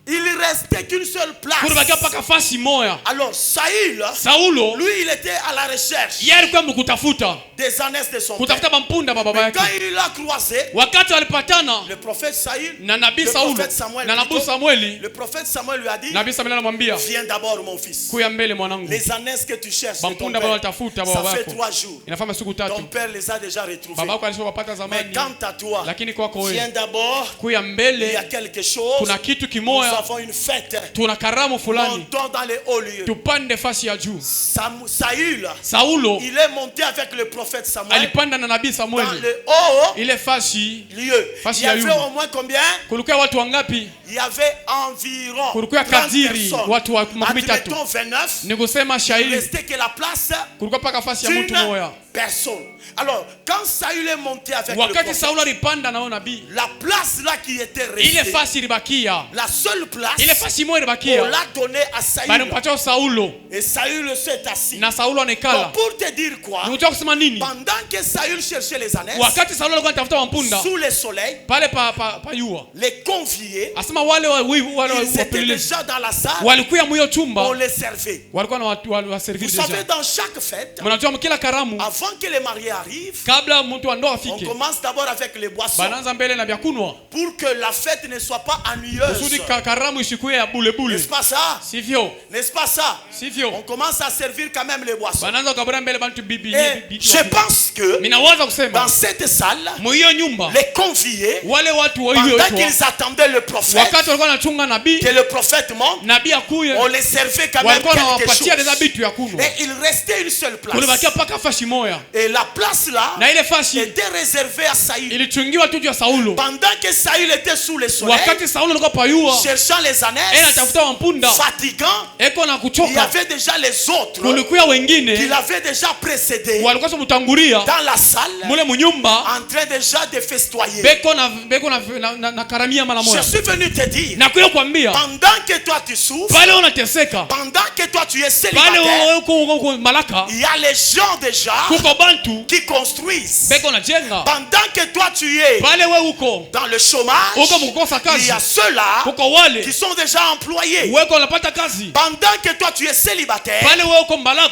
Il restait qu'une seule place.
kulibakia paka fasi moja.
Alors, Saül,
Saulo
lui, il était à la recherche
yeye alikuwa mkutafuta.
des ânesses de son père.
Kutafuta mampunda baba
Mais
yake.
quand il l'a croisé,
Wakati walipatana
le prophète Saül,
na nabii
le
Saulo
prophète Samuel,
na nabii
plutôt,
Samueli,
le prophète Samuel lui a dit,
nabii Samueli anamwambia
viens d'abord mon fils.
kuya mbele mwanangu.
Les ânesses que tu cherches de ton
Mampunda bado
père,
walitafuta
ça
baba
fait
yako.
3 jours.
Inafanya siku
Ton
tatu.
père les a déjà retrouvés.
Baba yako alishawapata
Mais
zamani.
quant à toi,
Lakini kwako
viens
wewe
d'abord.
kuya
Il y a
mbele
quelque chose.
kuna kitu
Nous
kimoja,
avons une fête.
tuna karamu fulani.
Montons dans les hauts lieux.
Tupande fasi ya juu.
Saül,
Saulo
il est monté avec le prophète Samuel
alipanda na nabii
dans
Samueli.
le haut
Ile fasi
lieu.
Fasi
Il y
ya
avait
yule.
au moins combien?
kulikuwa watu wangapi?
Il y avait environ
Kulikuwa
30
kadiri
personnes.
watu wa makumi tatu.
Admettons 29.
Ni kusema
Il
shahidi
restait que la place
kulikuwa paka fasi ya mtu
d'une
moja.
personne. Alors, quand Saül est monté avec le
Wakati
prophète,
Saulo alipanda na nabii,
la place là qui était
ile
restée,
fasi ilibakia,
la seule place,
ile fasi moja
on
ilibakia,
l'a donnée à Saül.
balimpatia Saulo
Et Saül s'est assis.
na Saulo anekala.
Donc, pour te dire quoi,
Ni utaka kusema nini?
pendant que Saül cherchait les ânesses,
Wakati Saulo alikuwa anatafuta mampunda
sous le soleil,
pale pa yua,
les conviés,
asema wale
ils étaient
wapelelezi
déjà dans la salle,
walikuya mwiyo
on
chumba,
les servait.
walikuwa na watu waserviri
Vous savez,
deja.
dans chaque fête,
Mnajua kila karamu
avant que les mariés arrivent,
kabla mtu wa ndoa
on
afike,
commence d'abord avec les boissons
banaanza mbele na vya kunwa
pour que la fête ne soit pas ennuyeuse.
kusudi karamu isikuwe ya bule bule.
N'est-ce pas ça?
Sivyo?
N'est-ce pas ça?
Sivyo?
On commence à servir quand même les boissons.
Banaanza kabura mbele bantu bibi.
Et je pense que
Minawaza kusema
dans cette salle,
mwiyo nyumba
les conviés,
wale watu wa hiyo
pendant qu'ils attendaient le prophète,
wakati walikuwa wanachunga nabii,
que le prophète monte,
nabii akuye,
on les servait quand même
walikuwa
quelque
wanawapatia
chose.
deja bitu ya kunwa.
Et il restait une seule place.
Kulibakia paka fashi moya.
Et la place là
Na ile fashi
était réservée à Saül.
ilichungiwa tu ya Saulo.
Pendant que Saül était sous le soleil,
Wakati Saulo alikuwa payua,
cherchant les
ena
ânesses,
tafuta mampunda,
fatigant,
eko na
il y
kuchoka.
avait déjà les autres
Kulikuwa
qui
wengine
l'avaient déjà précédé
walikuwa mutangulia
dans la salle,
mule munyumba,
en train déjà de festoyer.
beko na karamia mara
Je
moja.
suis venu te dire,
Na kuyo kwambia
pendant que toi tu souffres,
pale unateseka,
pendant que toi tu es
pale
célibataire,
uko malaka,
il y a les gens déjà
kuko
qui construisent. Pendant que toi tu es dans le chômage, il y a ceux-là qui sont déjà employés. Pendant que toi tu es célibataire,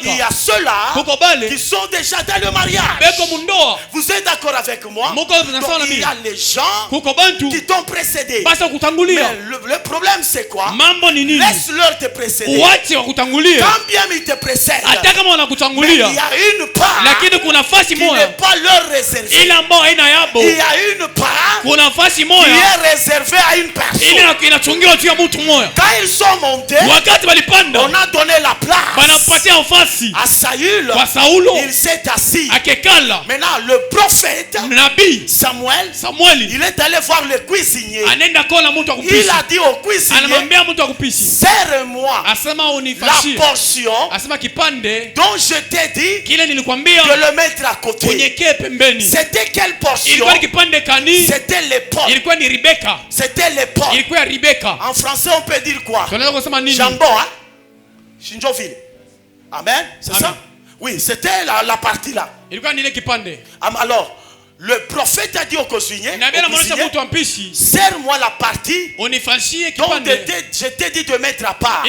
il y a ceux-là qui sont déjà dans le mariage. Vous êtes d'accord avec moi? Donc il y a les gens qui t'ont précédé. Mais le problème c'est quoi? Laisse-leur te précéder. Quand bien ils te précèdent, mais il y a une part qui n'est pas leur réservée. Il y a une part qui est réservée à une personne. Quand ils sont montés, on a donné la place à Saül. Il s'est assis. Maintenant le prophète Samuel, il est allé voir le cuisinier. Il a dit au cuisinier, serre-moi la portion dont je t'ai dit de le mettre à côté. C'était quelle portion? C'était l'épaule. C'était l'épaule. En français on peut dire quoi? Jambon, hein? Shinjoville. Amen. C'est ça? Oui, c'était la partie là. Alors le prophète a dit au cuisinier, serre-moi la partie dont je t'ai dit de mettre à part.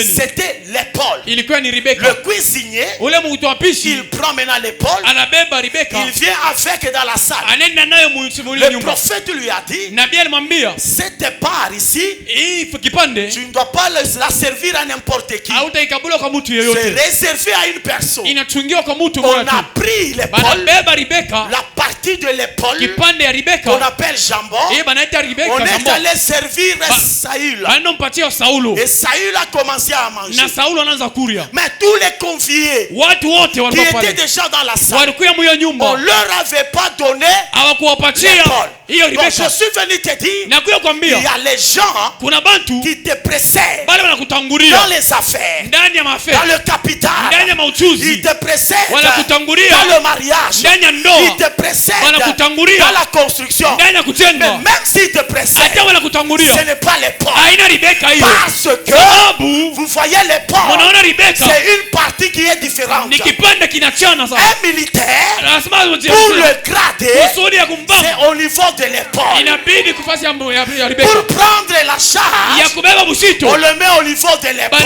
C'était l'épaule. Le cuisinier, il prend maintenant l'épaule, il vient avec dans la salle. Le prophète lui a dit, cette part ici, tu ne dois pas la servir à n'importe qui. C'est réservé à une personne. On a pris l'épaule, la partie de l'épaule qu'on appelle jambon, on est allé servir Saül. Et Saül a commencé à manger. Mais tous les conviés qui étaient déjà dans la salle, on leur avait pas donné l'épaule. Donc je suis venu te dire, il y a les gens qui te précèdent dans les affaires, dans le capital, ils te précèdent dans le mariage, ils te précèdent dans la construction. Mais même s'ils te précèdent, ce n'est pas l'épaule. Parce que vous voyez l'épaule, c'est une partie qui est différente. Un militaire, pour le grader, c'est au niveau de l'épaule. Pour prendre la charge, on le met au niveau de l'épaule.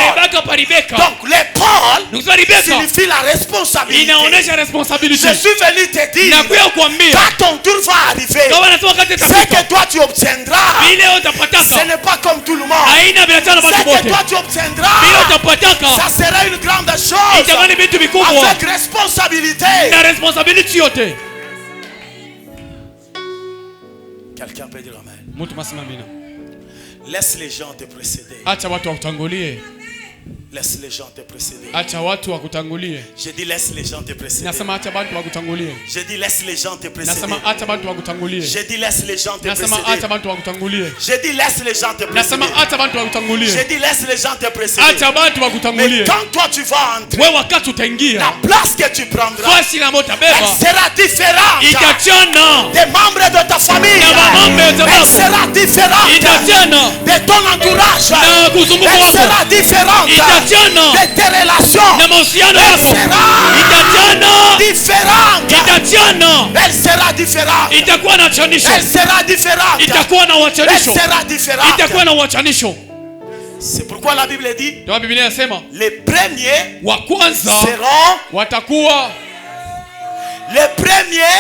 Donc l'épaule signifie la responsabilité. Je suis venu te dire, quand ton tour va arriver, ce que toi tu obtiendras, ce n'est pas comme tout le monde. Ce que toi tu obtiendras, ça sera une grande chose avec responsabilité. Quelqu'un peut dire amen. Laisse les gens te précéder. Laisse les gens te précéder. J'ai dit laisse les gens te précéder. J'ai dit laisse les gens te précéder. J'ai dit laisse les gens te précéder. J'ai dit laisse les gens te précéder. J'ai dit laisse les gens te précéder. Mais quand toi tu vas entrer, la place que tu prendras, elle sera différente des membres de ta famille. Elle sera différente de ton entourage. Elle sera différente de tes relations. Elle sera différente. Elle sera différente. Elle sera différente. Elle sera différente. C'est pourquoi la Bible dit, les premiers seront, les premiers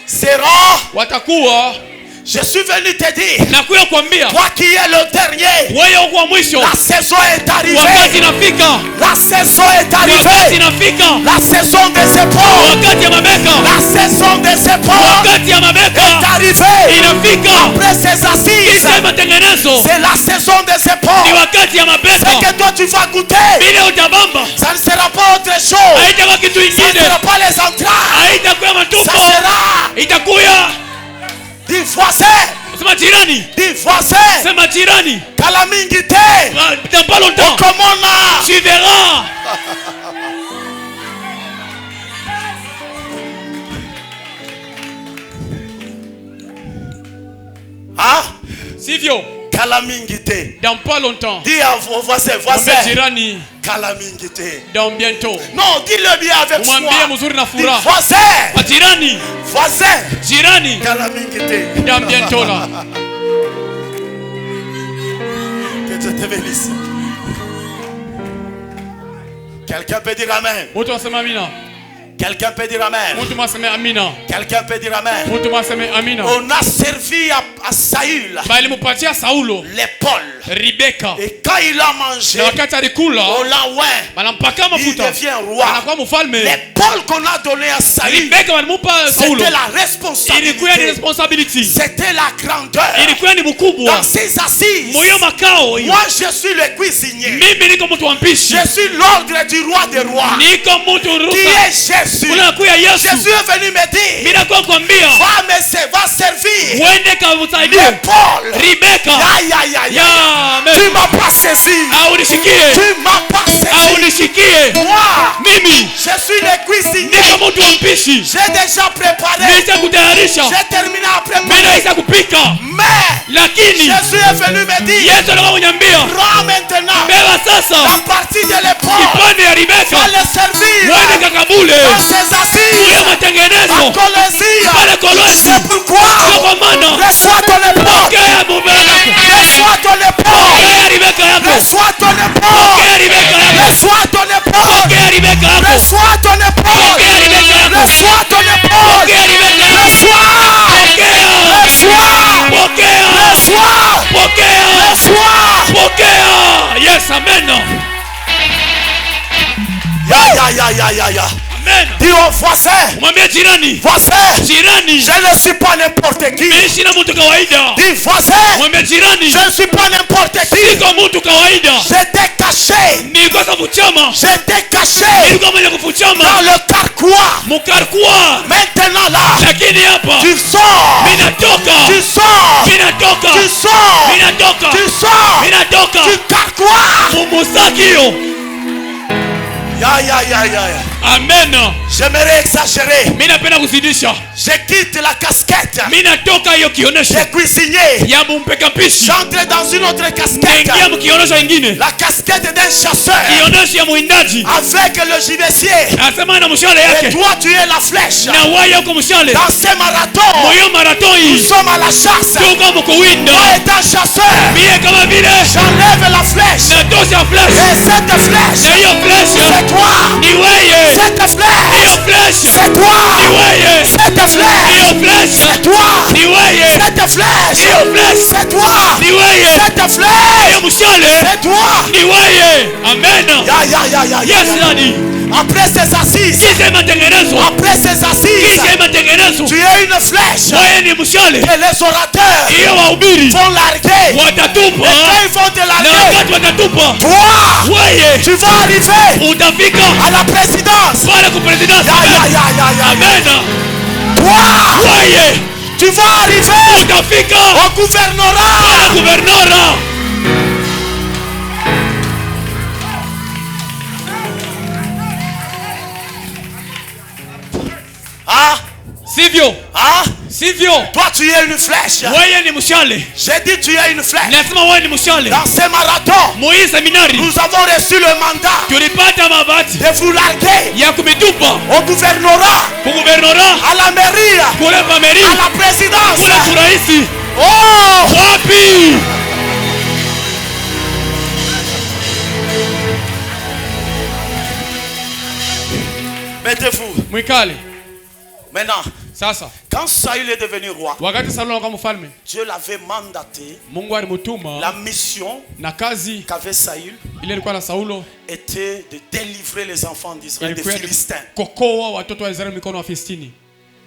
seront, je suis venu te dire, toi qui es le dernier, la saison est arrivée. La saison est arrivée. La saison des épaules. La saison des épaules est arrivée. Après ces assises, c'est la saison des épaules. Ce que toi tu vas goûter, ça ne sera pas autre chose. Ça ne sera pas les entrailles. Ça sera dis voisin. Dis voisin. Calamité.
Dans pas longtemps. Tu verras.
Silvio. Calamité.
Dans pas longtemps.
Dis à vos voisins.
Dans bientôt.
Non, dis-le bien avec foi. Dis voisin.
Jirani.
Voisin.
Jirani. Dans bientôt là.
Que Dieu te bénisse. Quelqu'un peut dire amen. Quelqu'un peut dire amen. Quelqu'un peut dire amen. On a servi à Saül l'épaule. Et quand il a mangé, on l'a il devient roi. L'épaule qu'on a donnée à Saül, c'était la responsabilité. C'était la grandeur. Dans ses assises, moi je suis le cuisinier. Je suis l'ordre du roi des rois. Qui est Jésus. Jésus est venu me dire, va servir l'épaule. Tu m'as pas saisi. Tu m'as pas saisi. Moi, je suis le cuisinier. J'ai déjà préparé. J'ai terminé à préparer. Mais Jésus est venu me dire, prends maintenant la partie de l'épaule. Va le servir dans ses assises. C'est pourquoi reçois ton épaule. Reçois ton épaule. Reçois ton épaule. Reçois ton épaule. Reçois ton épaule. Reçois ton épaule.
Reçois. Yes, amen.
Ya. Dis au voisin, je ne suis pas n'importe qui. Dis voisin, je ne suis pas n'importe qui. J'étais caché. J'étais caché dans le carquois. Maintenant là, tu sors. Tu sors. Du carquois. Ya.
Amen.
J'aimerais exagérer. Je quitte la casquette de cuisinier. J'entre dans une autre casquette. La casquette d'un chasseur. Avec le gibecier. Et toi tu es la flèche. Dans ces marathons, nous sommes à la chasse. Toi étant chasseur, j'enlève la flèche. Et cette flèche, c'est toi. Cette flèche, c'est toi. Cette flèche, c'est toi. Cette flèche, c'est toi. Cette flèche, c'est toi.
Amen.
Yes, après ces assises, tu es une flèche que les orateurs vont larguer. Et quand ils vont te larguer, toi, tu vas arriver à la présidence.
Amen.
Toi, tu vas arriver au gouvernorat.
Sivyo.
Toi tu es une flèche. J'ai dit tu es une flèche. Dans ces marathons, nous avons reçu le mandat de vous larguer au gouvernorat, à la mairie, à la présidence. Oh, mettez-vous. Maintenant, quand Saül est devenu roi, Dieu l'avait mandaté. La mission qu'avait Saül était de délivrer les enfants d'Israël des Philistins,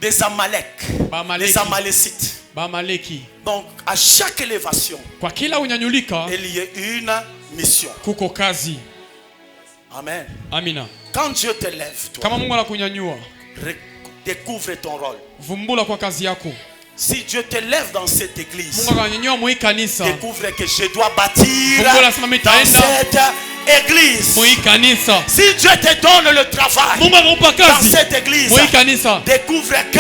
des Amalek, des Amalécites. Donc à chaque élévation, il y a une mission. Amen. Quand Dieu te lève, toi, découvre ton rôle. Si Dieu te lève dans cette église, découvre que je dois bâtir dans cette église. Si Dieu te donne le travail dans cette église, découvre que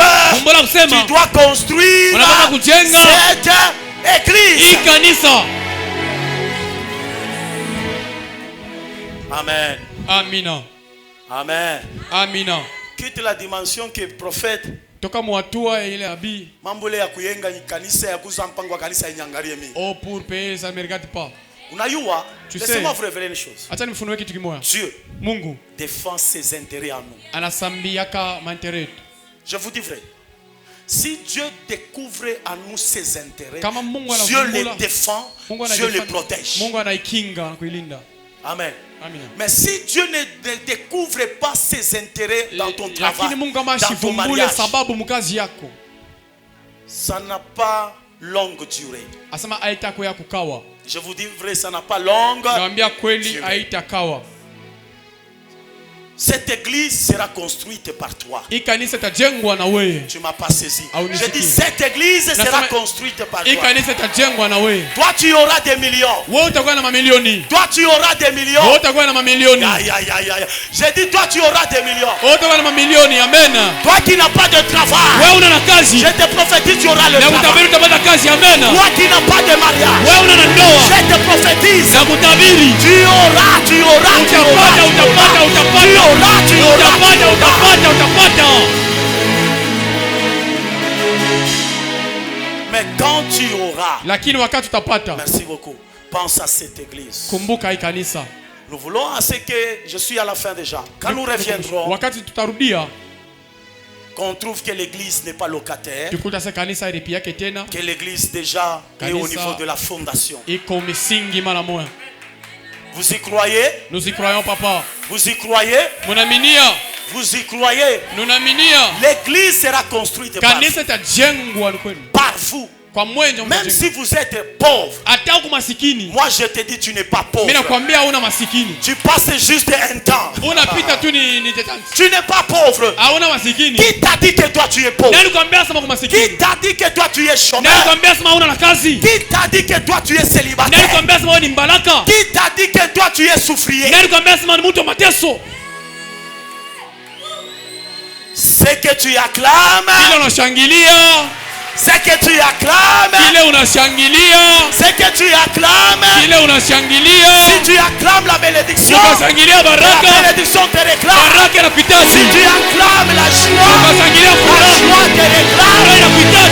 tu dois construire cette église. Amen.
Amina.
Amen.
Amina.
Quitte la dimension que prophète.
Toka mwatua ile abi.
Mambole ya kuyenga kanisa ya kuza mpango wa kanisa inyangarie mimi.
Oh pour payer ça me regarde pas.
Unayua, laissez-moi vous révéler une chose.
Acha nifunue kitu kimoja.
Dieu
Mungu
défend ses intérêts en nous.
Anasambiaka maintérêt.
Je vous dis vrai. Si Dieu découvre en nous ses intérêts,
Dieu
les défend, Dieu les protège.
Mungu anaikinga na kuilinda.
Amen.
Amina.
Mais si Dieu ne découvre pas ses intérêts dans ton travail, dans ton mariage, ça n'a pas longue durée. Je vous dis vrai, ça n'a pas longue durée. Cette église sera construite par toi. Tu ne m'as pas saisi. Je dis cette église sera construite par toi. Toi tu auras des millions. Toi tu auras des millions. Aïe, aïe, aïe, aïe. Je dis toi tu auras des millions.
Amen.
Toi qui n'as pas de travail, je te prophétise tu auras le travail. Toi qui n'as pas de mariage, je te prophétise tu auras. Mais quand tu auras, merci beaucoup, pense à cette église. Nous voulons à ce que je suis à la fin déjà. Quand nous reviendrons, qu'on trouve que l'église n'est pas locataire, que l'église déjà est au niveau de la fondation. Vous y croyez?
Nous y croyons, papa.
Vous y croyez? Vous y croyez? L'église sera construite par vous. Même si vous êtes pauvre, moi je te dis tu n'es pas pauvre. Tu passes juste un temps. Tu n'es pas pauvre. Qui t'a dit que toi tu es pauvre? Qui t'a dit que toi tu es chômeur? Qui t'a dit que toi tu es célibataire? Qui t'a dit que toi tu es souffrier? C'est que tu acclames. C'est que tu acclames. C'est que tu acclames. Si tu acclames la bénédiction, la bénédiction te réclame. Si tu acclames la joie te réclame.